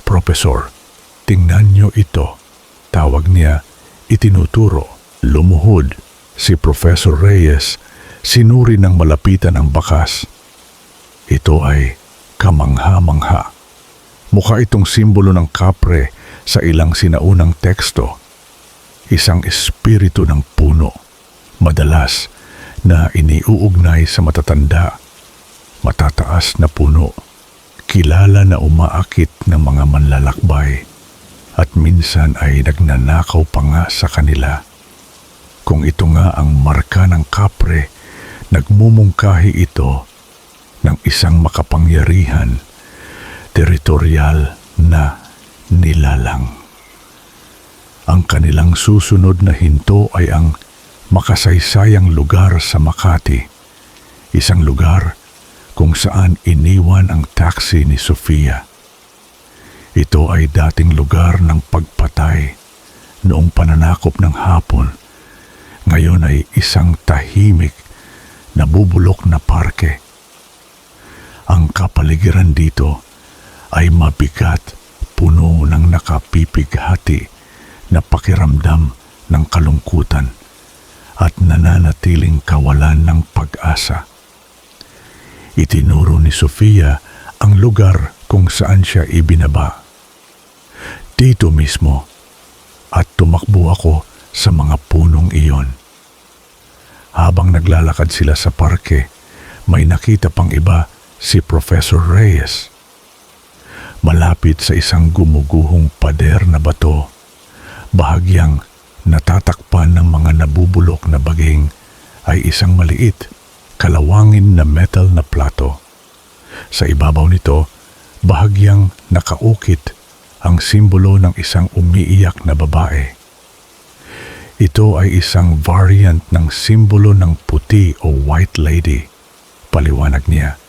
Profesor, tingnan niyo ito, tawag niya, itinuturo. Lumuhod si Professor Reyes, sinuri ng malapitan ang bakas. Ito ay kamangha-mangha. Mukha itong simbolo ng kapre sa ilang sinaunang teksto. Isang espiritu ng puno, madalas na iniuugnay sa matatanda, matataas na puno, kilala na umaakit ng mga manlalakbay at minsan ay nagnanakaw pa nga sa kanila. Kung ito nga ang marka ng kapre, nagmumungkahi ito ng isang makapangyarihan, teritorial na nilalang. Ang kanilang susunod na hinto ay ang makasaysayang lugar sa Makati, isang lugar kung saan iniwan ang taxi ni Sofia. Ito ay dating lugar ng pagpatay noong pananakop ng hapon. Ngayon ay isang tahimik, nabubulok na parke. Ang kapaligiran dito ay mabigat, puno ng nakapipighati na pakiramdam ng kalungkutan at nananatiling kawalan ng pag-asa. Itinuro ni Sofia ang lugar kung saan siya ibinaba. Dito mismo, at tumakbo ako sa mga punong iyon. Habang naglalakad sila sa parke, may nakita pang iba, si Professor Reyes. Malapit sa isang gumuguhong pader na bato, bahagyang natatakpan ng mga nabubulok na baging, ay isang maliit, kalawangin na metal na plato. Sa ibabaw nito, bahagyang nakaukit ang simbolo ng isang umiiyak na babae. Ito ay isang variant ng simbolo ng puti o white lady, paliwanag niya.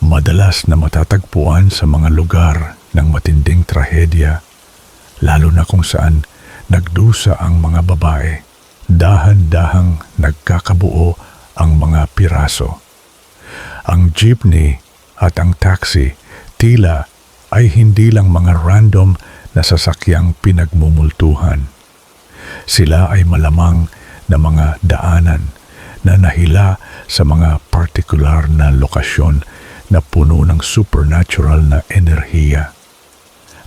Madalas na matatagpuan sa mga lugar ng matinding trahedya, lalo na kung saan nagdusa ang mga babae. Dahan-dahang nagkakabuo ang mga piraso. Ang jeepney at ang taxi tila ay hindi lang mga random na sasakyang pinagmumultuhan. Sila ay malamang na mga daanan na nahila sa mga partikular na lokasyon na puno ng supernatural na enerhiya.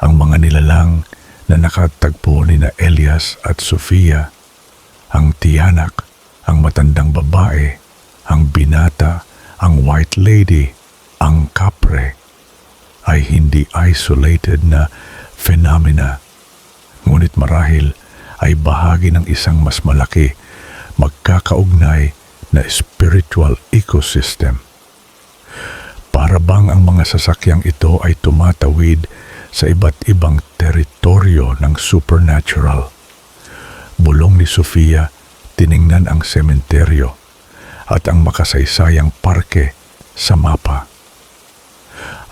Ang mga nilalang na nakatagpo ni na Elias at Sofia, ang tiyanak, ang matandang babae, ang binata, ang white lady, ang kapre, ay hindi isolated na phenomena, ngunit marahil ay bahagi ng isang mas malaki, magkakaugnay na spiritual ecosystem. Para bang ang mga sasakyang ito ay tumatawid sa iba't ibang teritoryo ng supernatural. Bulong ni Sofia, tiningnan ang sementeryo at ang makasaysayang parke sa mapa.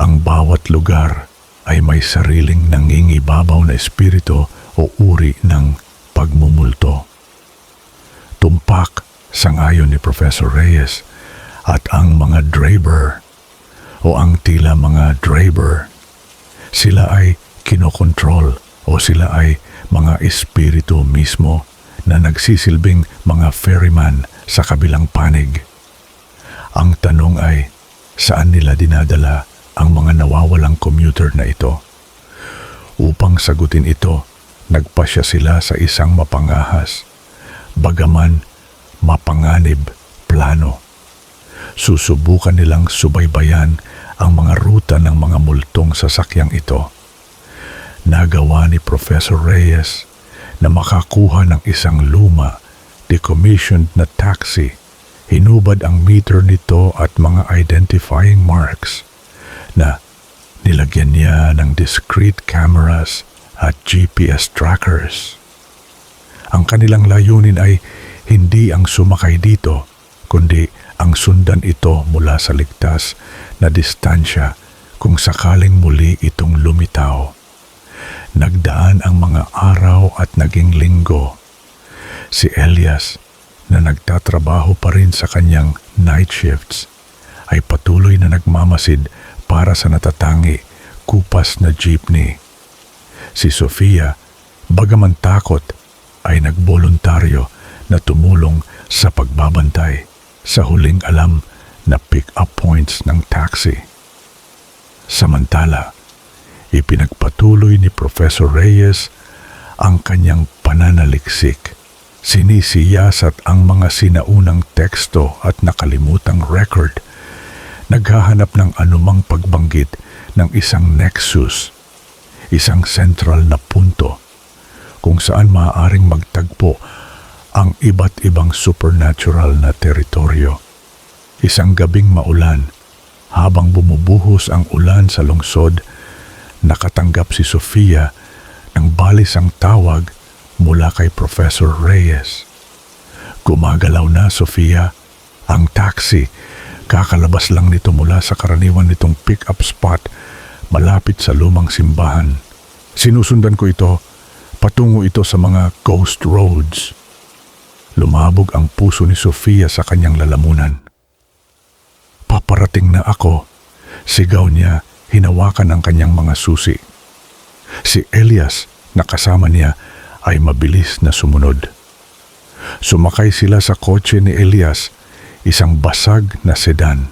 Ang bawat lugar ay may sariling nangingibabaw na espiritu o uri ng pagmumulto. Tumpak, sangayon ni Professor Reyes, at ang mga Draber o ang tila mga Draber, sila ay kinokontrol o sila ay mga espiritu mismo na nagsisilbing mga ferryman sa kabilang panig. Ang tanong ay, saan nila dinadala ang mga nawawalang commuter na ito? Upang sagutin ito, nagpasya sila sa isang mapangahas, bagaman mapanganib plano. Susubukan nilang subaybayan ang mga ruta ng mga multong sasakyang ito. Nagawa ni Professor Reyes na makakuha ng isang luma, decommissioned na taxi. Hinubad ang meter nito at mga identifying marks na nilagyan niya ng discrete cameras at GPS trackers. Ang kanilang layunin ay hindi ang sumakay dito, kundi ang sundan ito mula sa ligtas na distansya kung sakaling muli itong lumitaw. Nagdaan ang mga araw at naging linggo. Si Elias, na nagtatrabaho pa rin sa kanyang night shifts, ay patuloy na nagmamasid para sa natatangi, kupas na jeepney. Si Sofia, bagaman takot, ay nagboluntaryo na tumulong sa pagbabantay sa huling alam na pick-up points ng taxi. Samantala, ipinagpatuloy ni Professor Reyes ang kanyang pananaliksik. Sinisiyasat ang mga sinaunang teksto at nakalimutang record. Naghahanap ng anumang pagbanggit ng isang nexus, isang central na punto, kung saan maaaring magtagpo ang iba't ibang supernatural na teritoryo. Isang gabing maulan, habang bumubuhos ang ulan sa lungsod, nakatanggap si Sofia ng balisang tawag mula kay Professor Reyes. Gumagalaw na, Sofia, ang taxi. Kakalabas lang nito mula sa karaniwan nitong pick-up spot malapit sa lumang simbahan. Sinusundan ko ito, patungo ito sa mga ghost roads. Lumabog ang puso ni Sofia sa kanyang lalamunan. Paparating na ako, sigaw niya, hinawakan ang kanyang mga susi. Si Elias na kasama niya ay mabilis na sumunod. Sumakay sila sa kotse ni Elias, isang basag na sedan,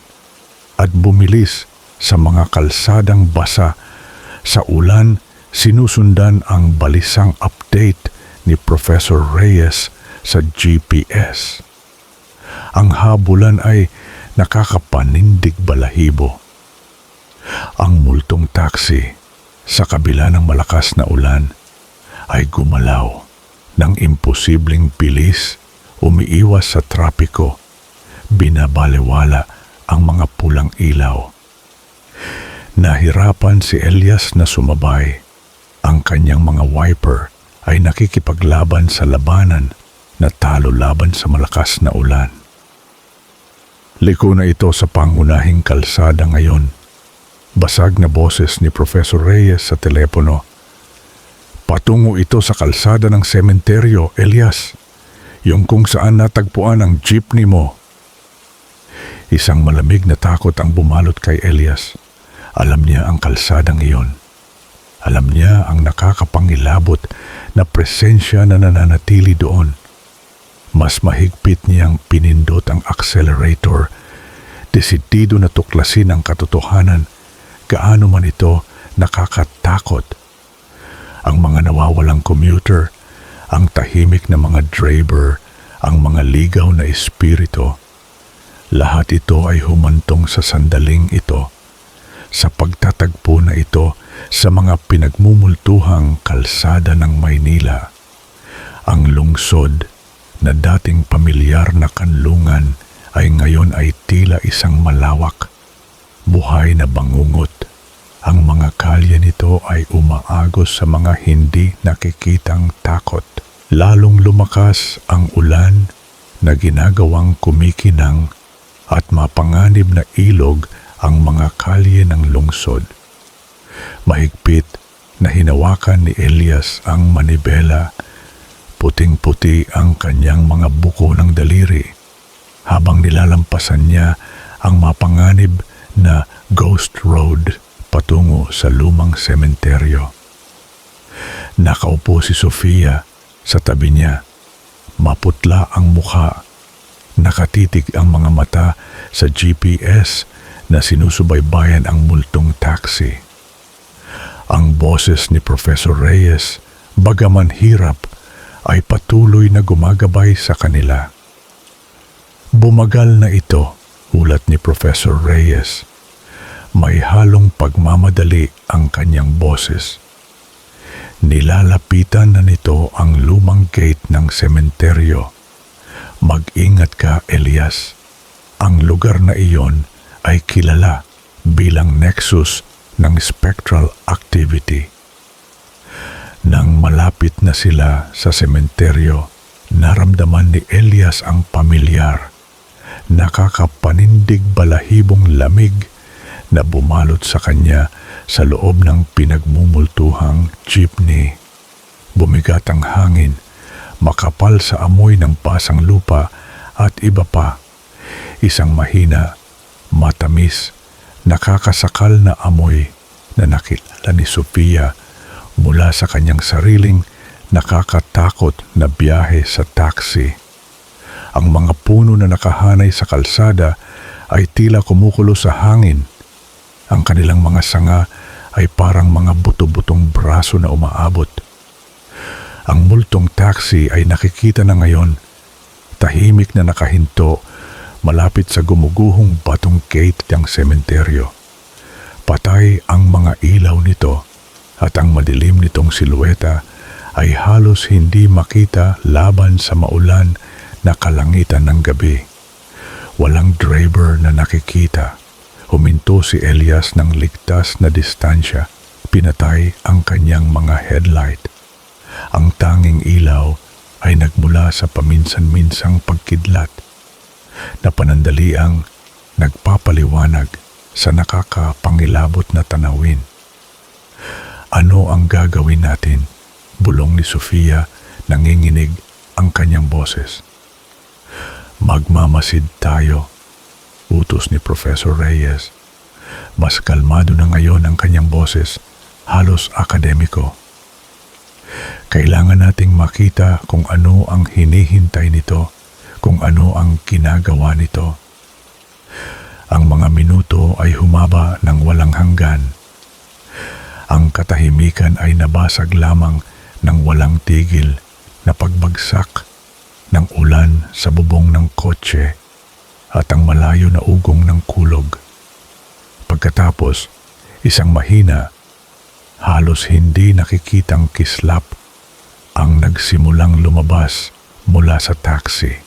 at bumilis sa mga kalsadang basa. Sa ulan, sinusundan ang balisang update ni Professor Reyes sa GPS. Ang habulan ay nakakapanindig balahibo. Ang multong taxi, sa kabila ng malakas na ulan, ay gumalaw ng imposibleng bilis, umiiwas sa trapiko, binabalewala ang mga pulang ilaw. Nahirapan si Elias na sumabay. Ang kanyang mga wiper ay nakikipaglaban sa labanan na talo laban sa malakas na ulan. Liko na ito sa pangunahing kalsada ngayon. Basag na boses ni Professor Reyes sa telepono. Patungo ito sa kalsada ng sementeryo, Elias. Yung kung saan natagpuan ang jeepney mo. Isang malamig na takot ang bumalot kay Elias. Alam niya ang kalsadang iyon. Alam niya ang nakakapangilabot na presensya na nananatili doon. Mas mahigpit niyang pinindot ang accelerator, desidido na tuklasin ang katotohanan, gaano man ito nakakatakot. Ang mga nawawalang commuter, ang tahimik na mga driver, ang mga ligaw na espiritu, lahat ito ay humantong sa sandaling ito, sa pagtatagpo na ito sa mga pinagmumultuhang kalsada ng Maynila. Ang lungsod na dating pamilyar na kanlungan ay ngayon ay tila isang malawak, buhay na bangungot. Ang mga kalye nito ay umaagos sa mga hindi nakikitang takot. Lalong lumakas ang ulan na ginagawang kumikinang at mapanganib na ilog ang mga kalye ng lungsod. Mahigpit na hinawakan ni Elias ang manibela. Puting-puti ang kanyang mga buko ng daliri habang nilalampasan niya ang mapanganib na ghost road patungo sa lumang sementeryo. Nakaupo si Sofia sa tabi niya. Maputla ang mukha. Nakatitig ang mga mata sa GPS na sinusubaybayan ang multong taxi. Ang boses ni Professor Reyes, bagaman hirap, ay patuloy na gumagabay sa kanila. Bumagal na ito, ulat ni Professor Reyes. May halong pagmamadali ang kanyang boses. Nilalapitan na nito ang lumang gate ng sementeryo. Mag-ingat ka, Elias. Ang lugar na iyon ay kilala bilang nexus ng spectral activity. Nang malapit na sila sa sementeryo, naramdaman ni Elias ang pamilyar, nakakapanindig balahibong lamig na bumalot sa kanya sa loob ng pinagmumultuhang jeepney. Bumigat ang hangin, makapal sa amoy ng pasang lupa at iba pa. Isang mahina, matamis, nakakasakal na amoy na nakilala ni Sofia mula sa kanyang sariling nakakatakot na biyahe sa taxi. Ang mga puno na nakahanay sa kalsada ay tila kumukulo sa hangin. Ang kanilang mga sanga ay parang mga buto-butong braso na umaabot. Ang multong taxi ay nakikita na ngayon, tahimik na nakahinto malapit sa gumuguhong batong gate ng sementeryo. Patay ang mga ilaw nito at ang madilim nitong silueta ay halos hindi makita laban sa maulan na kalangitan ng gabi. Walang driver na nakikita. Huminto si Elias ng ligtas na distansya. Pinatay ang kanyang mga headlight. Ang tanging ilaw ay nagmula sa paminsan-minsang pagkidlat na panandaliang nagpapaliwanag sa nakakapangilabot na tanawin. Ano ang gagawin natin? Bulong ni Sofia, nanginginig ang kanyang boses. Magmamasid tayo. utos ni Professor Reyes. Mas kalmado na ngayon ang kanyang boses, halos akademiko. Kailangan nating makita kung ano ang hinihintay nito, kung ano ang ginagawa nito. Ang mga minuto ay humaba ng walang hanggan. Ang katahimikan ay nabasag lamang ng walang tigil na pagbagsak ng ulan sa bubong ng kotse at ang malayo na ugong ng kulog. Pagkatapos, isang mahina, halos hindi nakikitang kislap ang nagsimulang lumabas mula sa taxi.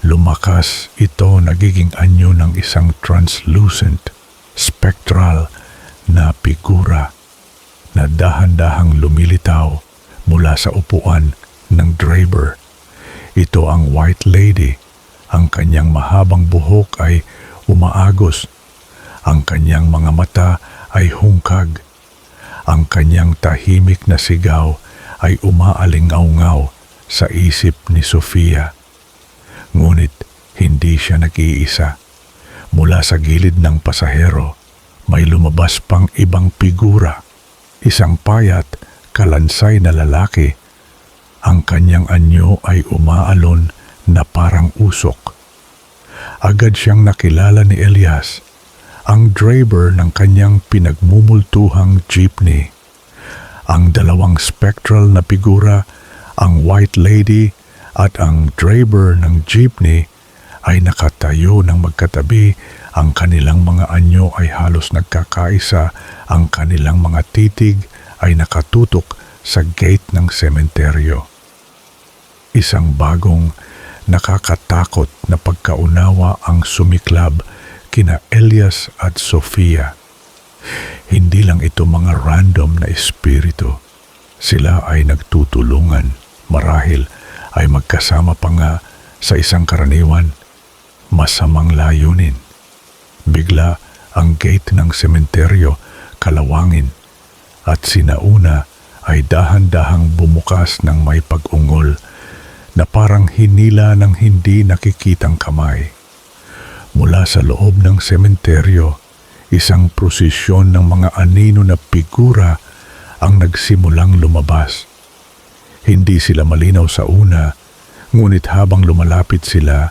Lumakas ito, nagiging anyo ng isang translucent, spectral na figura na dahan-dahang lumilitaw mula sa upuan ng driver. Ito ang White Lady. Ang kanyang mahabang buhok ay umaagos. Ang kanyang mga mata ay hungkag. Ang kanyang tahimik na sigaw ay umaalingaw-ngaw sa isip ni Sofia. Ngunit hindi siya nag-iisa. Mula sa gilid ng pasahero, may lumabas pang ibang figura. Isang payat, kalansay na lalaki. Ang kanyang anyo ay umaalon na parang usok. Agad siyang nakilala ni Elias, ang driver ng kanyang pinagmumultuhang jeepney. Ang dalawang spectral na figura, ang White Lady at ang driver ng jeepney, ay nakatayo ng magkatabi. Ang kanilang mga anyo ay halos nagkakaisa. Ang kanilang mga titig ay nakatutok sa gate ng sementeryo. Isang bagong, nakakatakot na pagkaunawa ang sumiklab kina Elias at Sofia. Hindi lang ito mga random na espiritu. Sila ay nagtutulungan, marahil ay magkasama pa nga sa isang karaniwan, masamang layunin. Bigla ang gate ng sementeryo kalawangin at sinauna ay dahan-dahang bumukas ng may pag-ungol na parang hinila ng hindi nakikitang kamay. Mula sa loob ng sementeryo, isang prosesyon ng mga anino na figura ang nagsimulang lumabas. Hindi sila malinaw sa una, ngunit habang lumalapit sila,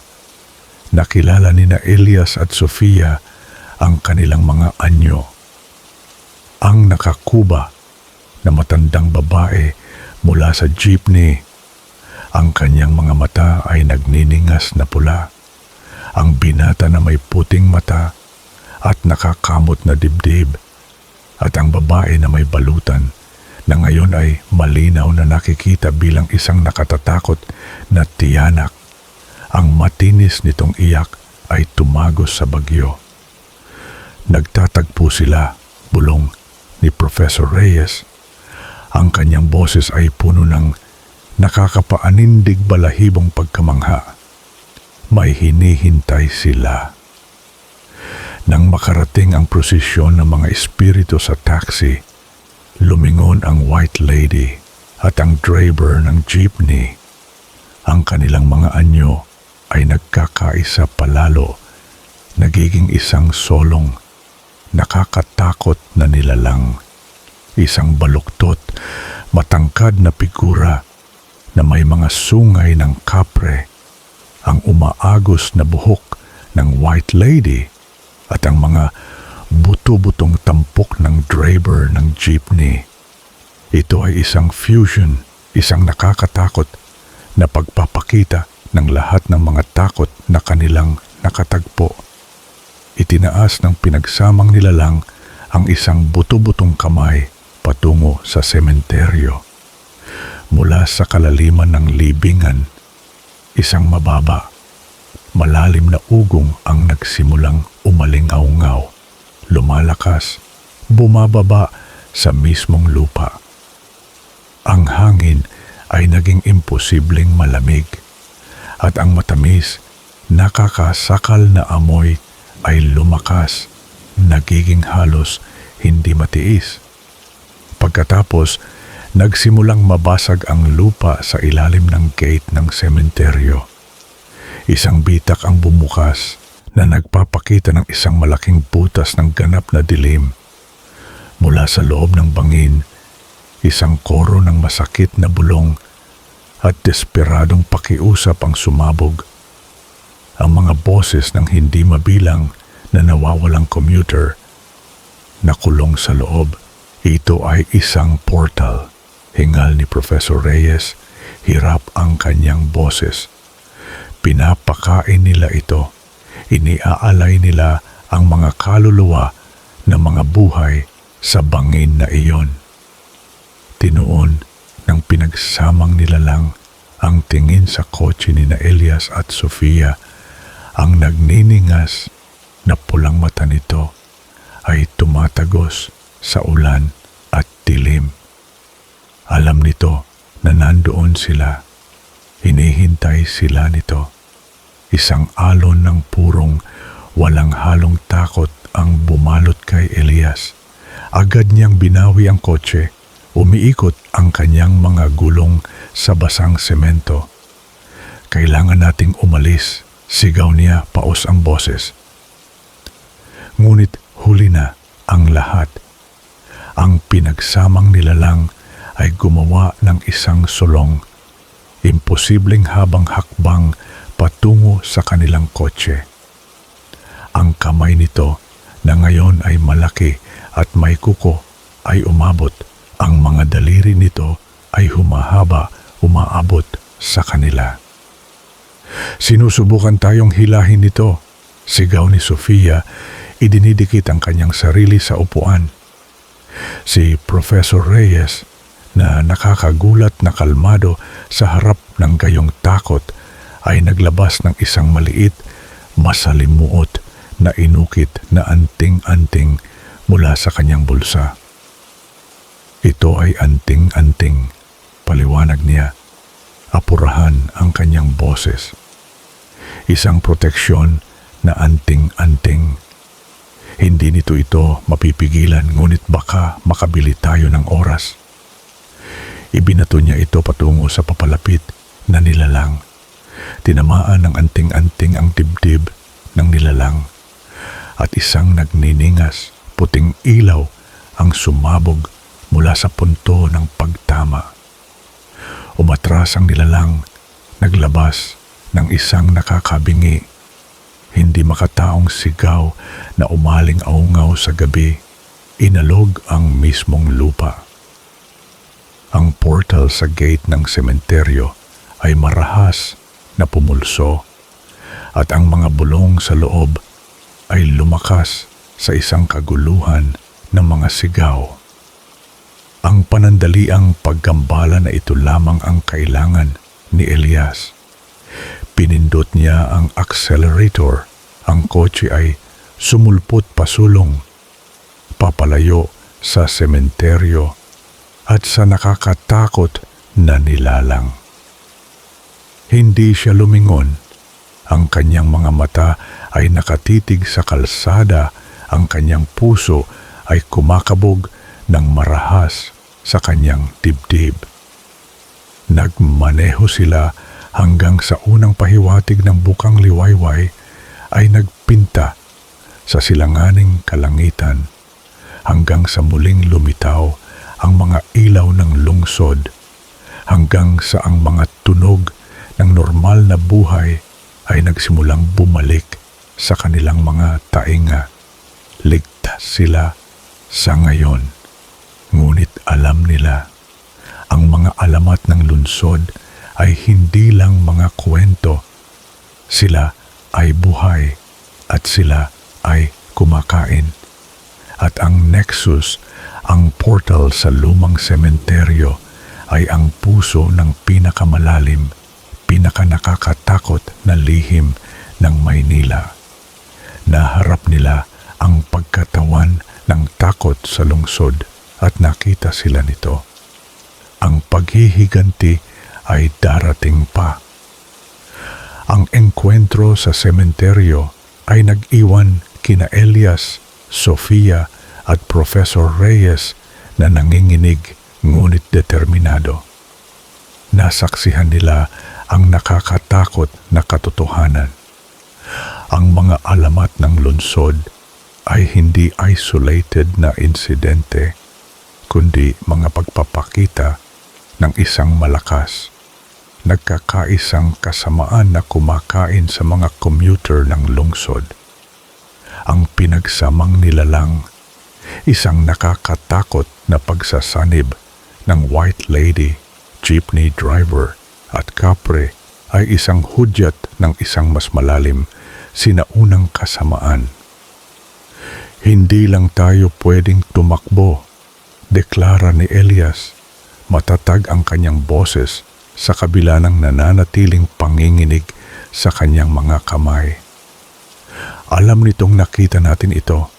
nakilala nina Elias at Sofia ang kanilang mga anyo. Ang nakakuba na matandang babae mula sa jeepney. Ang kanyang mga mata ay nagniningas na pula. Ang binata na may puting mata at nakakamot na dibdib. At ang babae na may balutan na ngayon ay malinaw na nakikita bilang isang nakatatakot na tiyanak. Ang matinis nitong iyak ay tumagos sa bagyo. Nagtatagpo sila, bulong ni Professor Reyes. Ang kanyang boses ay puno ng nakakapaanindig balahibong pagkamangha. May hinihintay sila. Nang makarating ang prosesyon ng mga espiritu sa taxi, lumingon ang White Lady at ang driver ng jeepney. Ang kanilang mga anyo ay nagkakaisa palalo, nagiging isang solong, nakakatakot na nilalang. Isang baluktot, matangkad na figura na may mga sungay ng kapre, ang umaagos na buhok ng White Lady at ang mga buto-butong tampok ng driver ng jeepney. Ito ay isang fusion, isang nakakatakot na pagpapakita ng lahat ng mga takot na kanilang nakatagpo. Itinaas ng pinagsamang nilalang ang isang buto-butong kamay patungo sa sementeryo. Mula sa kalaliman ng libingan, isang mababa, malalim na ugong ang nagsimulang umalingaw-ngaw. Lumalakas, bumababa sa mismong lupa. Ang hangin ay naging imposibleng malamig at ang matamis, nakakasakal na amoy ay lumakas, nagiging halos hindi matiis. Pagkatapos, nagsimulang mabasag ang lupa sa ilalim ng gate ng sementeryo. Isang bitak ang bumukas na nagpapakita ng isang malaking butas ng ganap na dilim. Mula sa loob ng bangin, isang koro ng masakit na bulong at desperadong pakiusap ang sumabog. Ang mga boses ng hindi mabilang na nawawalang commuter nakulong sa loob. Ito ay isang portal. Hingal ni Professor Reyes, hirap ang kanyang boses. Pinapakain nila ito. Iniaalay nila ang mga kaluluwa ng mga buhay sa bangin na iyon. Tinuon ng pinagsamang nilalang ang tingin sa kotse ni na Elias at Sofia. Ang nagniningas na pulang mata nito ay tumatagos sa ulan at dilim. Alam nito na nandoon sila. Hinihintay sila nito. Isang alon ng purong walang halong takot ang bumalot kay Elias. Agad niyang binawi ang kotse. Umiikot ang kanyang mga gulong sa basang semento. Kailangan nating umalis, sigaw niya paos ang boses. Ngunit huli na ang lahat. Ang pinagsamang nilalang ay gumawa ng isang sulong. Imposibleng habang hakbang patungo sa kanilang kotse. Ang kamay nito na ngayon ay malaki at may kuko ay umabot. Ang mga daliri nito ay humahaba, umaabot sa kanila. Sinusubukan tayong hilahin nito, sigaw ni Sofia, idinidikit ang kanyang sarili sa upuan. Si Professor Reyes, na nakakagulat na kalmado sa harap ng gayong takot, ay naglabas ng isang maliit, masalimuot na inukit na anting-anting mula sa kanyang bulsa. Ito ay anting-anting, paliwanag niya. Apurahan ang kanyang boses. Isang proteksyon na anting-anting. Hindi ito mapipigilan, ngunit baka makabili tayo ng oras. Ibinato niya ito patungo sa papalapit na nilalang. Tinamaan ng anting-anting ang dibdib ng nilalang. At isang nagniningas, puting ilaw ang sumabog mula sa punto ng pagtama. Umatras ang nilalang, naglabas ng isang nakakabingi. Hindi makataong sigaw na umaling-aungaw sa gabi. Inalog ang mismong lupa. Ang portal sa gate ng sementeryo ay marahas na pumulso at ang mga bulong sa loob ay lumakas sa isang kaguluhan ng mga sigaw. Ang panandaliang paggambala na ito lamang ang kailangan ni Elias. Pinindot niya ang accelerator. Ang kotse ay sumulpot pasulong, papalayo sa sementeryo at sa nakakatakot na nilalang. Hindi siya lumingon. Ang kanyang mga mata ay nakatitig sa kalsada. Ang kanyang puso ay kumakabog ng marahas sa kanyang dibdib. Nagmaneho sila hanggang sa unang pahiwatig ng bukang liwayway ay nagpinta sa silanganing kalangitan hanggang sa muling lumitaw ang mga ilaw ng lungsod, hanggang sa ang mga tunog ng normal na buhay ay nagsimulang bumalik sa kanilang mga tainga. Ligtas sila sa ngayon. Ngunit alam nila, ang mga alamat ng lungsod ay hindi lang mga kwento. Sila ay buhay at sila ay kumakain. At ang nexus, ang portal sa lumang sementeryo ay ang puso ng pinakamalalim, pinakanakakatakot na lihim ng Maynila. Naharap nila ang pagkatawan ng takot sa lungsod at nakita sila nito. Ang paghihiganti ay darating pa. Ang engkwentro sa sementeryo ay nag-iwan kina Elias, Sofia at Professor Reyes na nanginginig ngunit determinado. Nasaksihan nila ang nakakatakot na katotohanan. Ang mga alamat ng lungsod ay hindi isolated na insidente, kundi mga pagpapakita ng isang malakas, nagkakaisang kasamaan na kumakain sa mga commuter ng lungsod. Ang pinagsamang nilalang, isang nakakatakot na pagsasanib ng white lady, jeepney driver at kapre ay isang hudyat ng isang mas malalim, sinaunang kasamaan. Hindi lang tayo pwedeng tumakbo, deklara ni Elias. Matatag ang kanyang boses sa kabila ng nananatiling panginginig sa kanyang mga kamay. Alam nitong nakita natin ito.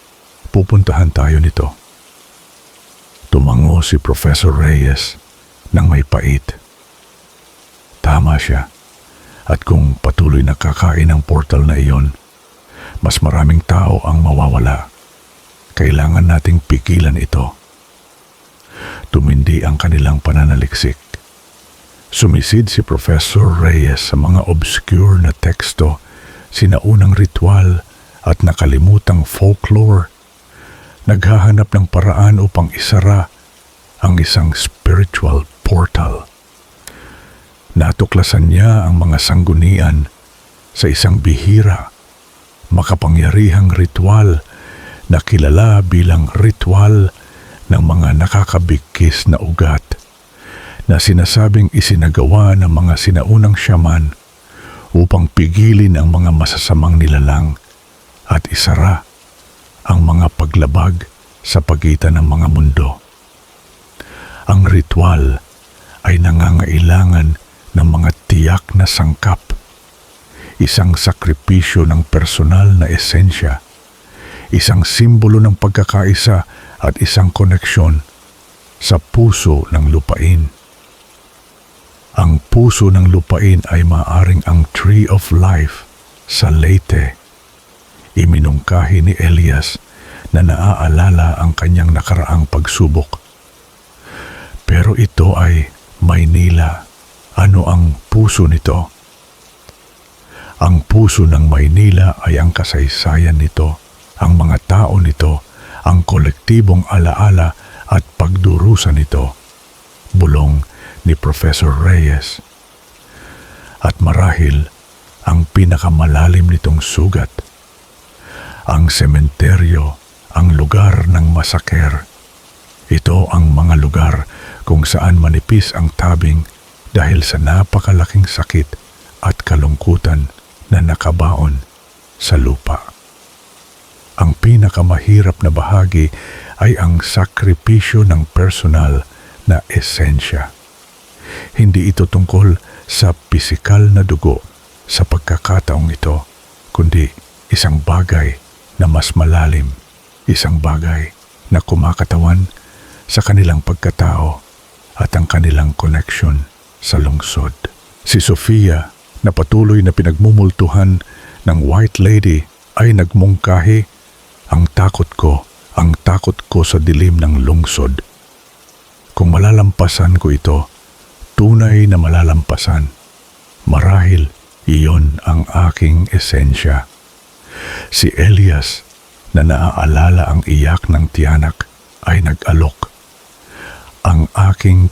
Pupuntahan tayo nito. Tumango si Professor Reyes nang may pait. Tama siya. At kung patuloy na kakain ang portal na iyon, mas maraming tao ang mawawala. Kailangan nating pigilan ito. Tumindi ang kanilang pananaliksik. Sumisid si Professor Reyes sa mga obscure na teksto, sinaunang ritual at nakalimutang folklore. Naghahanap ng paraan upang isara ang isang spiritual portal. Natuklasan niya ang mga sanggunian sa isang bihira, makapangyarihang ritual na kilala bilang ritual ng mga nakakabigkis na ugat na sinasabing isinagawa ng mga sinaunang syaman upang pigilin ang mga masasamang nilalang at isara ang mga paglabag sa pagitan ng mga mundo. Ang ritual ay nangangailangan ng mga tiyak na sangkap, isang sakripisyo ng personal na esensya, isang simbolo ng pagkakaisa at isang koneksyon sa puso ng lupain. Ang puso ng lupain ay maaring ang Tree of Life sa Leyte. Iminungkahi ni Elias na naaalala ang kanyang nakaraang pagsubok. Pero ito ay Maynila. Ano ang puso nito? Ang puso ng Maynila ay ang kasaysayan nito, ang mga tao nito, ang kolektibong alaala at pagdurusa nito. Bulong ni Professor Reyes. At marahil ang pinakamalalim nitong sugat, ang sementeryo, ang lugar ng masaker. Ito ang mga lugar kung saan manipis ang tabing dahil sa napakalaking sakit at kalungkutan na nakabaon sa lupa. Ang pinakamahirap na bahagi ay ang sakripisyo ng personal na esensya. Hindi ito tungkol sa pisikal na dugo sa pagkakataong ito, kundi isang bagay na mas malalim, isang bagay na kumakatawan sa kanilang pagkatao at ang kanilang koneksyon sa lungsod. Si Sofia, na patuloy na pinagmumultuhan ng white lady, ay nagmungkahi, ang takot ko sa dilim ng lungsod. Kung malalampasan ko ito, tunay na malalampasan. Marahil iyon ang aking esensya. Si Elias, na naaalala ang iyak ng tiyanak, ay nag-alok. Ang aking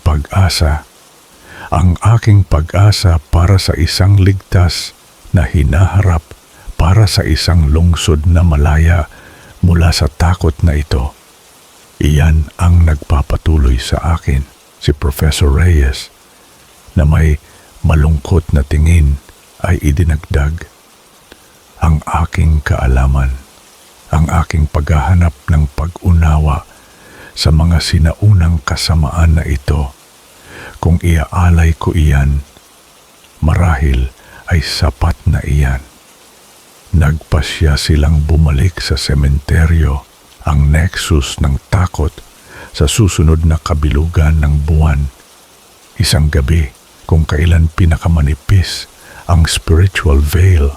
pag-asa para sa isang ligtas na hinaharap, para sa isang lungsod na malaya mula sa takot na ito. Iyan ang nagpapatuloy sa akin, si Professor Reyes, na may malungkot na tingin ay idinagdag. Ang aking kaalaman, ang aking paghahanap ng pag-unawa sa mga sinaunang kasamaan na ito. Kung iaalay ko iyan, marahil ay sapat na iyan. Nagpasya silang bumalik sa sementeryo, ang nexus ng takot sa susunod na kabilugan ng buwan. Isang gabi kung kailan pinakamanipis ang spiritual veil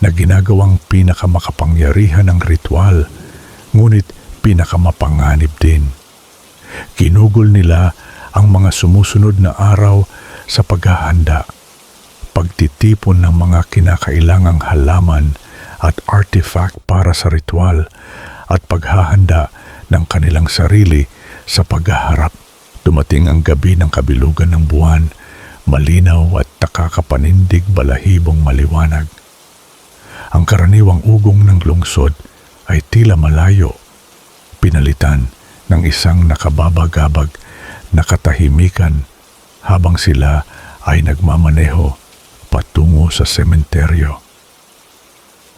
na ginagawang pinakamakapangyarihan ng ritual, ngunit pinakamapanganib din. Kinugol nila ang mga sumusunod na araw sa paghahanda, pagtitipon ng mga kinakailangang halaman at artifact para sa ritual at paghahanda ng kanilang sarili sa paghaharap. Dumating ang gabi ng kabilugan ng buwan, malinaw at nakakapanindig balahibong maliwanag. Ang karaniwang ugong ng lungsod ay tila malayo, pinalitan ng isang nakababagabag na katahimikan habang sila ay nagmamaneho patungo sa sementeryo.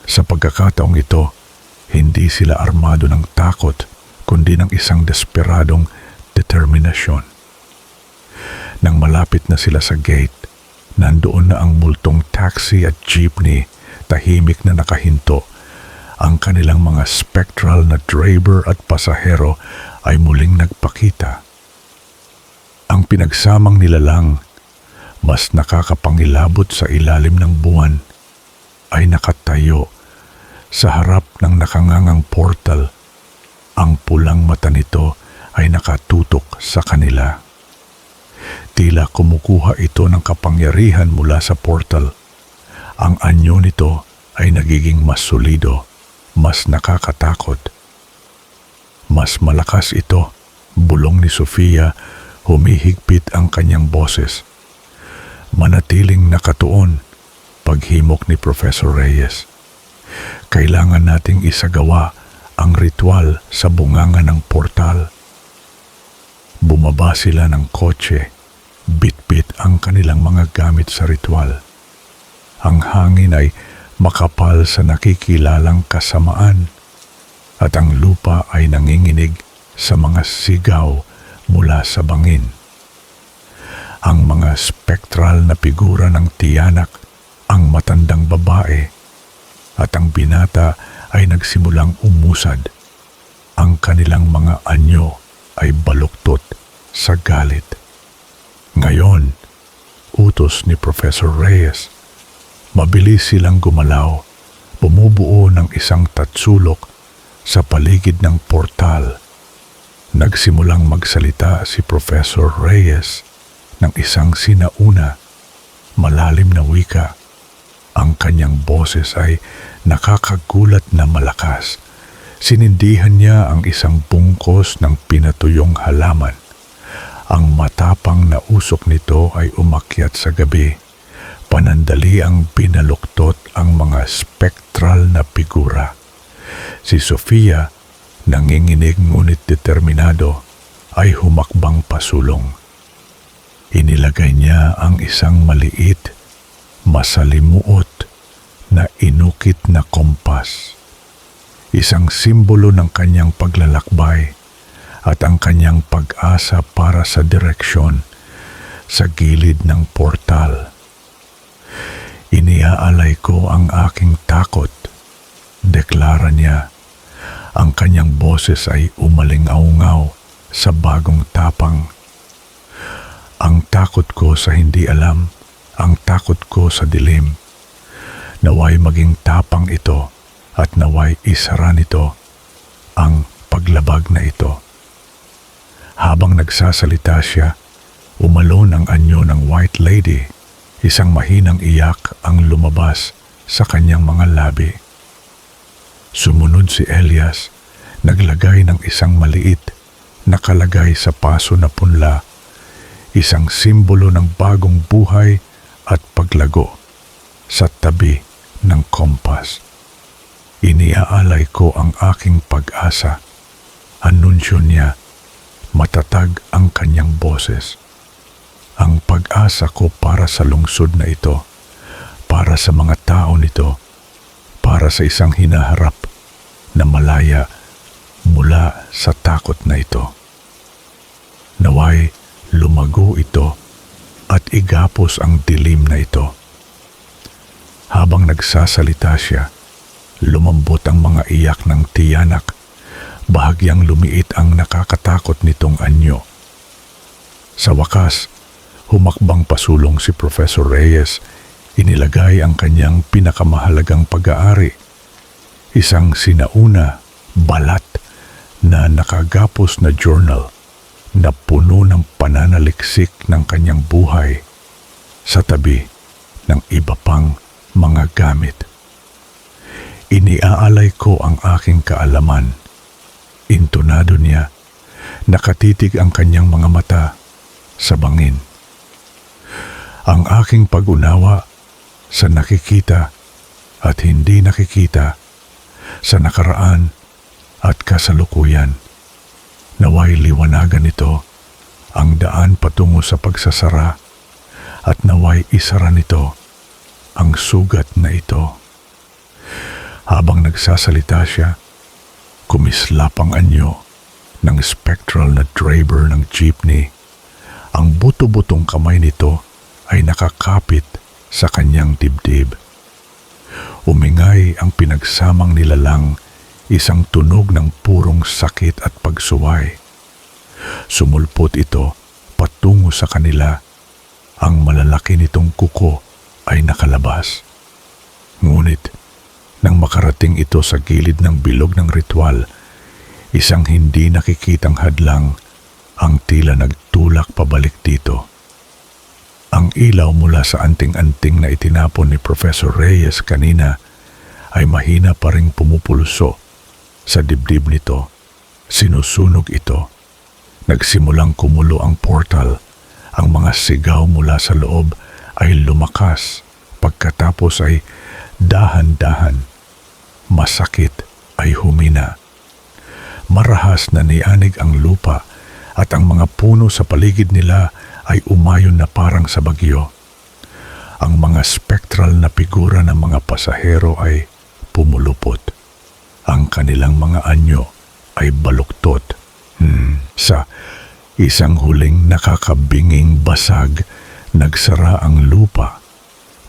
Sa pagkakataong ito, hindi sila armado ng takot kundi ng isang desperadong determinasyon. Nang malapit na sila sa gate, nandoon na ang multong taxi at jeepney, tahimik na nakahinto. Ang kanilang mga spectral na driver at pasahero ay muling nagpakita. Ang pinagsamang nilalang, mas nakakapangilabot sa ilalim ng buwan, ay nakatayo sa harap ng nakangangang portal. Ang pulang mata nito ay nakatutok sa kanila. Tila kumukuha ito ng kapangyarihan mula sa portal. Ang anyo nito ay nagiging mas solido, mas nakakatakot. Mas malakas ito, bulong ni Sofia, humihigpit ang kanyang boses. Manatiling nakatuon, paghimok ni Professor Reyes. Kailangan nating isagawa ang ritual sa bunganga ng portal. Bumaba sila ng kotse, bitbit ang kanilang mga gamit sa ritual. Ang hangin ay makapal sa nakikilalang kasamaan at ang lupa ay nanginginig sa mga sigaw mula sa bangin. Ang mga spectral na figura ng tiyanak, ang matandang babae at ang binata ay nagsimulang umusad. Ang kanilang mga anyo ay baluktot sa galit. Ngayon, utos ni Professor Reyes, mabilis silang gumalaw, bumubuo ng isang tatsulok sa paligid ng portal. Nagsimulang magsalita si Professor Reyes ng isang sinauna, malalim na wika. Ang kanyang boses ay nakakagulat na malakas. Sinindihan niya ang isang bungkos ng pinatuyong halaman. Ang matapang na usok nito ay umakyat sa gabi. Panandali ang binaluktot ang mga spectral na figura. Si Sofia, nanginginig ngunit determinado, ay humakbang pasulong. Inilagay niya ang isang maliit, masalimuot na inukit na kompas. Isang simbolo ng kanyang paglalakbay at ang kanyang pag-asa para sa direksyon sa gilid ng portal. Iniaalay ko ang aking takot, deklara niya. Ang kanyang boses ay umaling-aungaw sa bagong tapang. Ang takot ko sa hindi alam, ang takot ko sa dilim. Naway maging tapang ito at naway isara nito ang paglabag na ito. Habang nagsasalita siya, umalon ang anyo ng White Lady. Isang mahinang iyak ang lumabas sa kanyang mga labi. Sumunod si Elias, naglagay ng isang maliit na kalagay sa paso na punla, isang simbolo ng bagong buhay at paglago sa tabi ng kompas. Iniaalay ko ang aking pag-asa. Anunsyo niya, matatag ang kanyang boses. Ang pag-asa ko para sa lungsod na ito, para sa mga tao nito, para sa isang hinaharap na malaya mula sa takot na ito. Naway lumago ito at igapos ang dilim na ito. Habang nagsasalita siya, lumambot ang mga iyak ng tiyanak, bahagyang lumiit ang nakakatakot nitong anyo. Sa wakas, humakbang pasulong si Professor Reyes, inilagay ang kanyang pinakamahalagang pag-aari, isang sinauna, balat na nakagapos na journal na puno ng pananaliksik ng kanyang buhay sa tabi ng iba pang mga gamit. Iniaalay ko ang aking kaalaman. Intonado niya, nakatitig ang kanyang mga mata sa bangin. Ang aking pag-unawa sa nakikita at hindi nakikita, sa nakaraan at kasalukuyan. Naway liwanagan nito ang daan patungo sa pagsasara at naway isara nito ang sugat na ito. Habang nagsasalita siya, kumislap ang anyo ng spectral na driver ng jeepney. Ang buto-butong kamay nito ay nakakapit sa kanyang dibdib. Umingay ang pinagsamang nilalang, isang tunog ng purong sakit at pagsuway. Sumulpot ito patungo sa kanila. Ang malalaki nitong kuko ay nakalabas. Ngunit nang makarating ito sa gilid ng bilog ng ritual, isang hindi nakikitang hadlang ang tila nagtulak pabalik dito. Ang ilaw mula sa anting-anting na itinapon ni Professor Reyes kanina ay mahina pa ring pumupulso sa dibdib nito. Sinusunog ito. Nagsimulang kumulo ang portal. Ang mga sigaw mula sa loob ay lumakas. Pagkatapos ay dahan-dahan, masakit ay humina. Marahas na nianig ang lupa at ang mga puno sa paligid nila ay umayon na parang sa bagyo. Ang mga spectral na figura ng mga pasahero ay pumulupot. Ang kanilang mga anyo ay baluktot. Sa isang huling nakakabinging basag, nagsara ang lupa.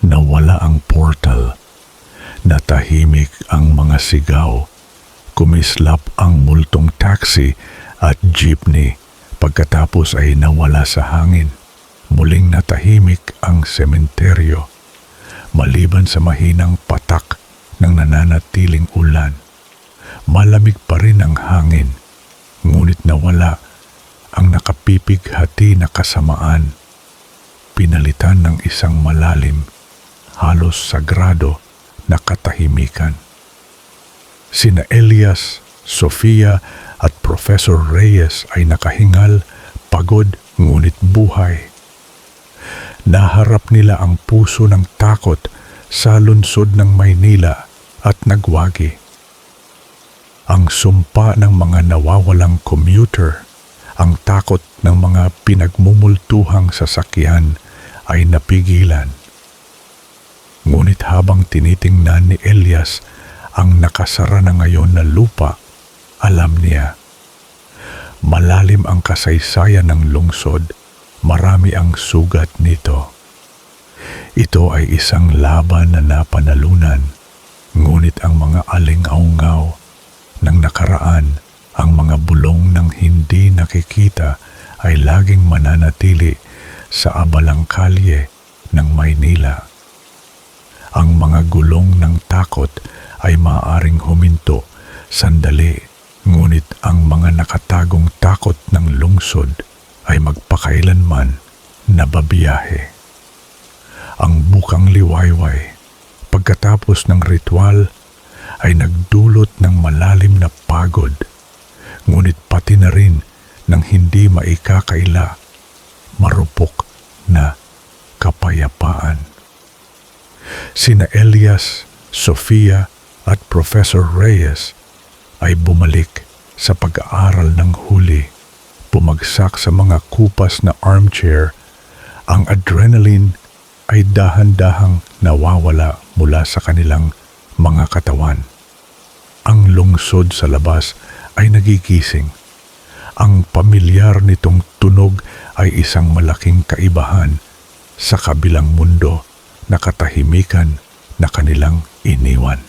Nawala ang portal. Natahimik ang mga sigaw. Kumislap ang multong taxi at jeepney. Pagkatapos ay nawala sa hangin. Muling natahimik ang sementeryo. Maliban sa mahinang patak ng nananatiling ulan. Malamig pa rin ang hangin. Ngunit nawala ang nakapipighati na kasamaan. Pinalitan ng isang malalim, halos sagrado na katahimikan. Sina Elias, Sofia at Professor Reyes ay nakahingal, pagod ngunit buhay. Naharap nila ang puso ng takot sa lungsod ng Maynila at nagwagi. Ang sumpa ng mga nawawalang commuter, ang takot ng mga pinagmumultuhang sasakyan ay napigilan. Ngunit habang tinitingnan ni Elias ang nakasara na ngayon na lupa, alam niya. Malalim ang kasaysayan ng lungsod, marami ang sugat nito. Ito ay isang laban na napanalunan, ngunit ang mga aling-aungaw ng nakaraan, ang mga bulong ng hindi nakikita ay laging mananatili sa abalang kalye ng Maynila. Ang mga gulong ng takot ay maaaring huminto sandali, ngunit ang mga nakatagong takot ng lungsod ay magpakailanman nababiyahe. Ang bukang liwayway pagkatapos ng ritual ay nagdulot ng malalim na pagod, ngunit pati na rin ng hindi maikakaila, marupok na kapayapaan. Sina Elias, Sofia at Professor Reyes ay bumalik sa pag-aaral ng huli, bumagsak sa mga kupas na armchair. Ang adrenaline ay dahan-dahang nawawala mula sa kanilang mga katawan. Ang lungsod sa labas ay nagigising. Ang pamilyar nitong tunog ay isang malaking kaibahan sa kabilang mundo na katahimikan na kanilang iniwan.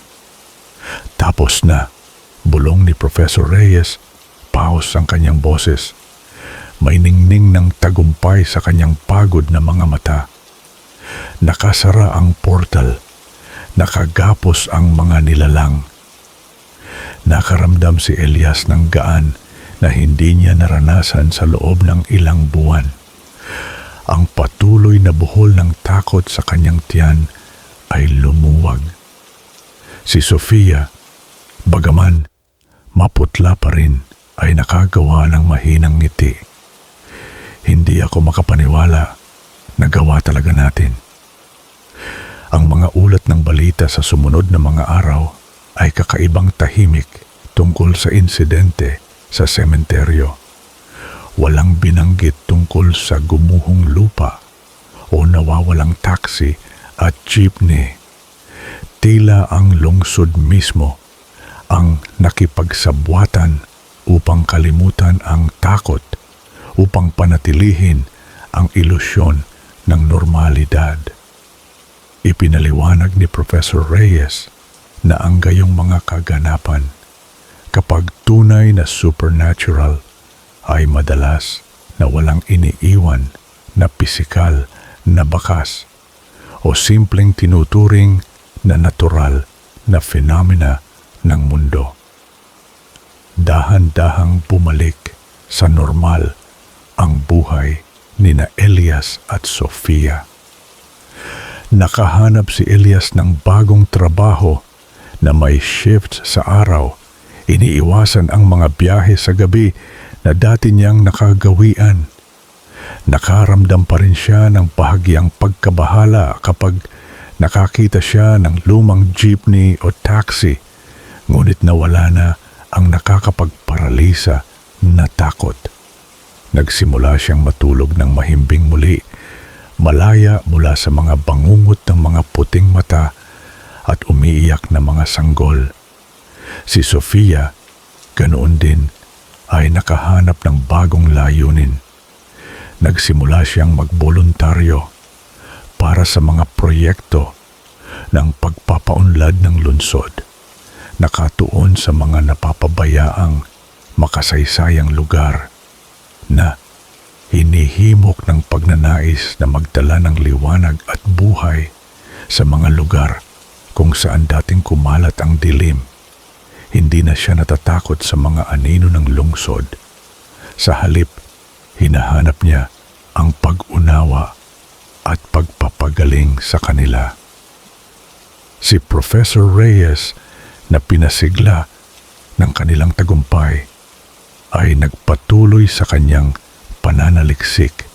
Tapos na, bulong ni Professor Reyes, paus ang kanyang boses. May ningning ng tagumpay sa kanyang pagod na mga mata. Nakasara ang portal. Nakagapos ang mga nilalang. Nakaramdam si Elias ng gaan na hindi niya naranasan sa loob ng ilang buwan. Ang patuloy na buhol ng takot sa kanyang tiyan ay lumuwag. Si Sofia, bagaman maputla pa rin, ay nakagawa ng mahinang ngiti. Hindi ako makapaniwala na gawa talaga natin. Ang mga ulat ng balita sa sumunod na mga araw ay kakaibang tahimik tungkol sa insidente sa sementeryo. Walang binanggit tungkol sa gumuhong lupa o nawawalang taxi at jeepney. Tila ang lungsod mismo ang nakipagsabwatan upang kalimutan ang takot, upang panatilihin ang ilusyon ng normalidad. Ipinaliwanag ni Professor Reyes na ang gayong mga kaganapan, kapag tunay na supernatural, ay madalas na walang iniiwan na pisikal na bakas o simpleng tinuturing na natural na fenomena ng mundo. Dahan-dahang bumalik sa normal ang buhay nina Elias at Sofia. Nakahanap si Elias ng bagong trabaho na may shift sa araw. Iniiwasan ang mga biyahe sa gabi na dati niyang nakagawian. Nakaramdam pa rin siya ng bahagyang pagkabahala kapag nakakita siya ng lumang jeepney o taxi, ngunit nawala na ang nakakapagparalisa na takot. Nagsimula siyang matulog ng mahimbing muli, malaya mula sa mga bangungot ng mga puting mata at umiiyak na mga sanggol. Si Sofia, ganoon din, ay nakahanap ng bagong layunin. Nagsimula siyang magboluntaryo para sa mga proyekto ng pagpapaunlad ng lungsod, nakatuon sa mga napapabayaang makasaysayang lugar na hinihimok ng pagnanais na magdala ng liwanag at buhay sa mga lugar kung saan dating kumalat ang dilim. Hindi na siya natatakot sa mga anino ng lungsod. Sa halip, hinahanap niya ang pag-unawa at pagpapagaling sa kanila. Si Professor Reyes, na pinasigla ng kanilang tagumpay, ay nagpatuloy sa kanyang pananaliksik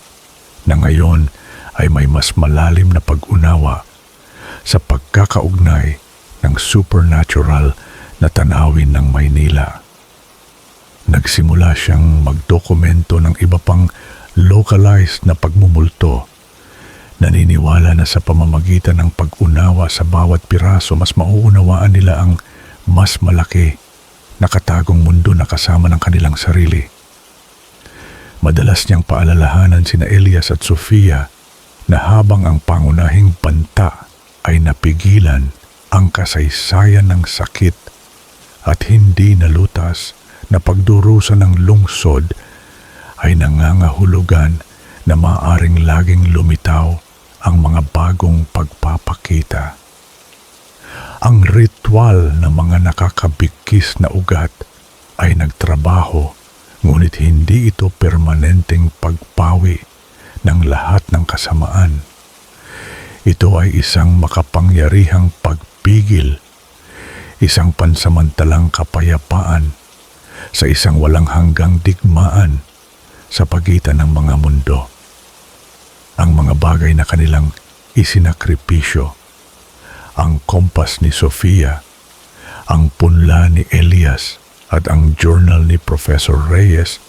na ngayon ay may mas malalim na pag-unawa sa pagkakaugnay ng supernatural na tanawin ng Maynila. Nagsimula siyang magdokumento ng iba pang localized na pagmumulto. Naniniwala na sa pamamagitan ng pag-unawa sa bawat piraso, mas mauunawaan nila ang mas malaki na katagong mundo na kasama ng kanilang sarili. Madalas niyang paalalahanan sina Elias at Sofia na habang ang pangunahing banta ay napigilan ang kasaysayan ng sakit at hindi nalutas na pagdurusa ng lungsod, ay nangangahulugan na maaaring laging lumitaw ang mga bagong pagpapakita. Ang ritual ng mga nakakabigkis na ugat ay nagtrabaho, ngunit hindi ito permanenteng pagpawi ng lahat ng kasamaan. Ito ay isang makapangyarihang pagpigil, isang pansamantalang kapayapaan sa isang walang hanggang digmaan sa pagitan ng mga mundo. Ang mga bagay na kanilang isinakripisyo, ang kompas ni Sofia, ang punla ni Elias at ang journal ni Professor Reyes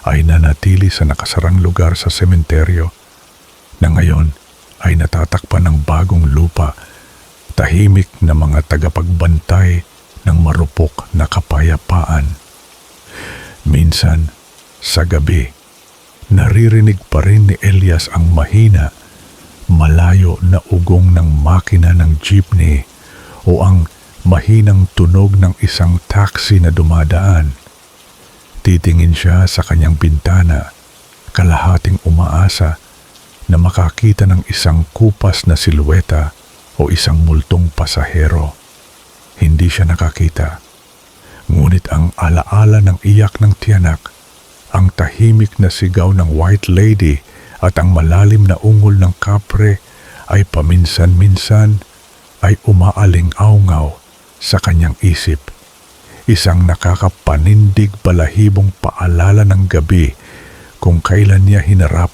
ay nanatili sa nakasarang lugar sa sementeryo na ngayon ay natatakpan ng bagong lupa, tahimik na mga tagapagbantay ng marupok na kapayapaan. Minsan, sa gabi, naririnig pa rin ni Elias ang mahina, malayo na ugong ng makina ng jeepney o ang mahinang tunog ng isang taxi na dumadaan. Titingin siya sa kanyang bintana, kalahating umaasa na makakita ng isang kupas na silweta o isang multong pasahero. Hindi siya nakakita. Ngunit ang alaala ng iyak ng tiyanak, ang tahimik na sigaw ng white lady at ang malalim na ungol ng kapre ay paminsan-minsan ay umaaling-aungaw sa kanyang isip. Isang nakakapanindig balahibong paalala ng gabi kung kailan niya hinarap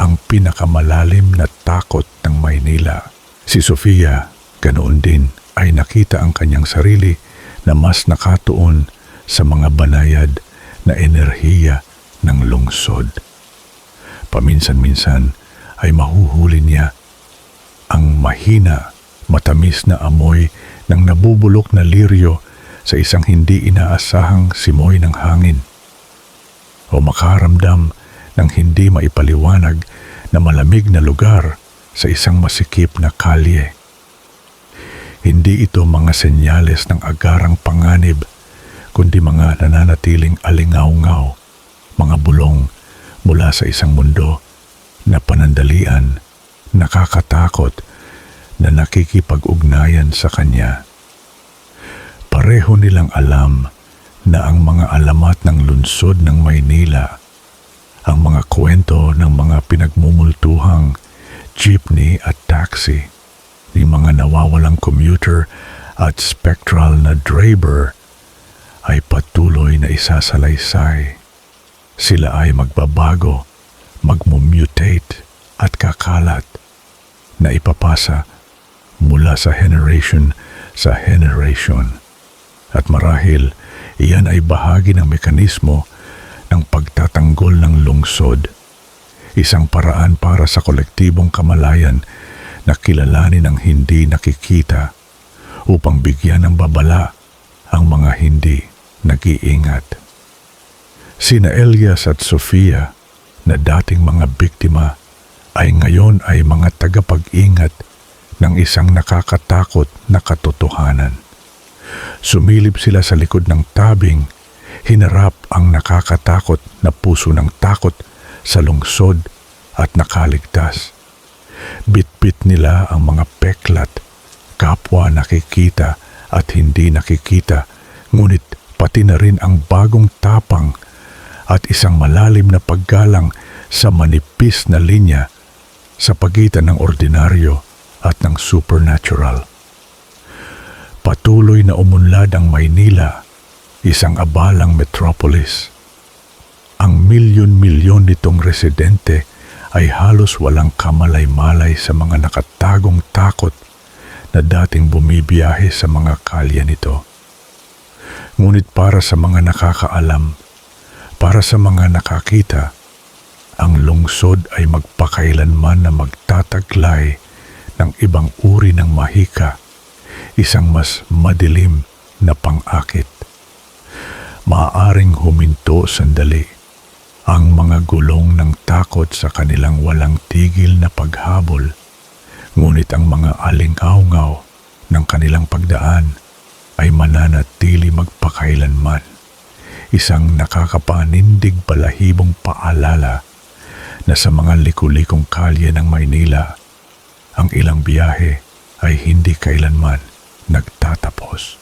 ang pinakamalalim na takot ng Maynila. Si Sofia, ganoon din, ay nakita ang kanyang sarili na mas nakatuon sa mga banayad na enerhiya ng lungsod. Paminsan-minsan ay mahuhuli niya ang mahina, matamis na amoy ng nabubulok na liryo sa isang hindi inaasahang simoy ng hangin, o makaramdam ng hindi maipaliwanag na malamig na lugar sa isang masikip na kalye. Hindi ito mga senyales ng agarang panganib, kundi mga nananatiling alingaw-ngaw, mga bulong mula sa isang mundo na panandalian, nakakatakot, na nakikipag-ugnayan sa kanya. Pareho nilang alam na ang mga alamat ng lungsod ng Maynila, ang mga kwento ng mga pinagmumultuhang jeepney at taxi, ni mga nawawalang commuter at spectral na driver ay patuloy na isasalaysay. Sila ay magbabago, magmutate at kakalat, na ipapasa mula sa generation sa generation. At marahil, iyan ay bahagi ng mekanismo ng pagtatanggol ng lungsod. Isang paraan para sa kolektibong kamalayan na kilalanin ang hindi nakikita upang bigyan ng babala ang mga hindi nag-iingat. Sina Elias at Sofia, na dating mga biktima, ay ngayon ay mga tagapag-ingat ng isang nakakatakot na katotohanan. Sumilip sila sa likod ng tabing, hinarap ang nakakatakot na puso ng takot sa lungsod at nakaligtas. Bitbit nila ang mga peklat, kapwa nakikita at hindi nakikita, ngunit pati na rin ang bagong tapang at isang malalim na paggalang sa manipis na linya sa pagitan ng ordinaryo at ng supernatural. Patuloy na umunlad ang Maynila, isang abalang metropolis. Ang milyon-milyon nitong residente ay halos walang kamalay-malay sa mga nakatagong takot na dating bumibiyahe sa mga kalye nito. Ngunit para sa mga nakakaalam, para sa mga nakakita, ang lungsod ay magpakailanman na magtataglay ng ibang uri ng mahika, isang mas madilim na pang-akit. Maaaring huminto sandali ang mga gulong ng takot sa kanilang walang tigil na paghabol, ngunit ang mga alingaw-ngaw ng kanilang pagdaan ay mananatili magpakailanman, isang nakakapanindig balahibong paalala na sa mga liku-likong kalye ng Maynila, ang ilang biyahe ay hindi kailanman nagtatapos.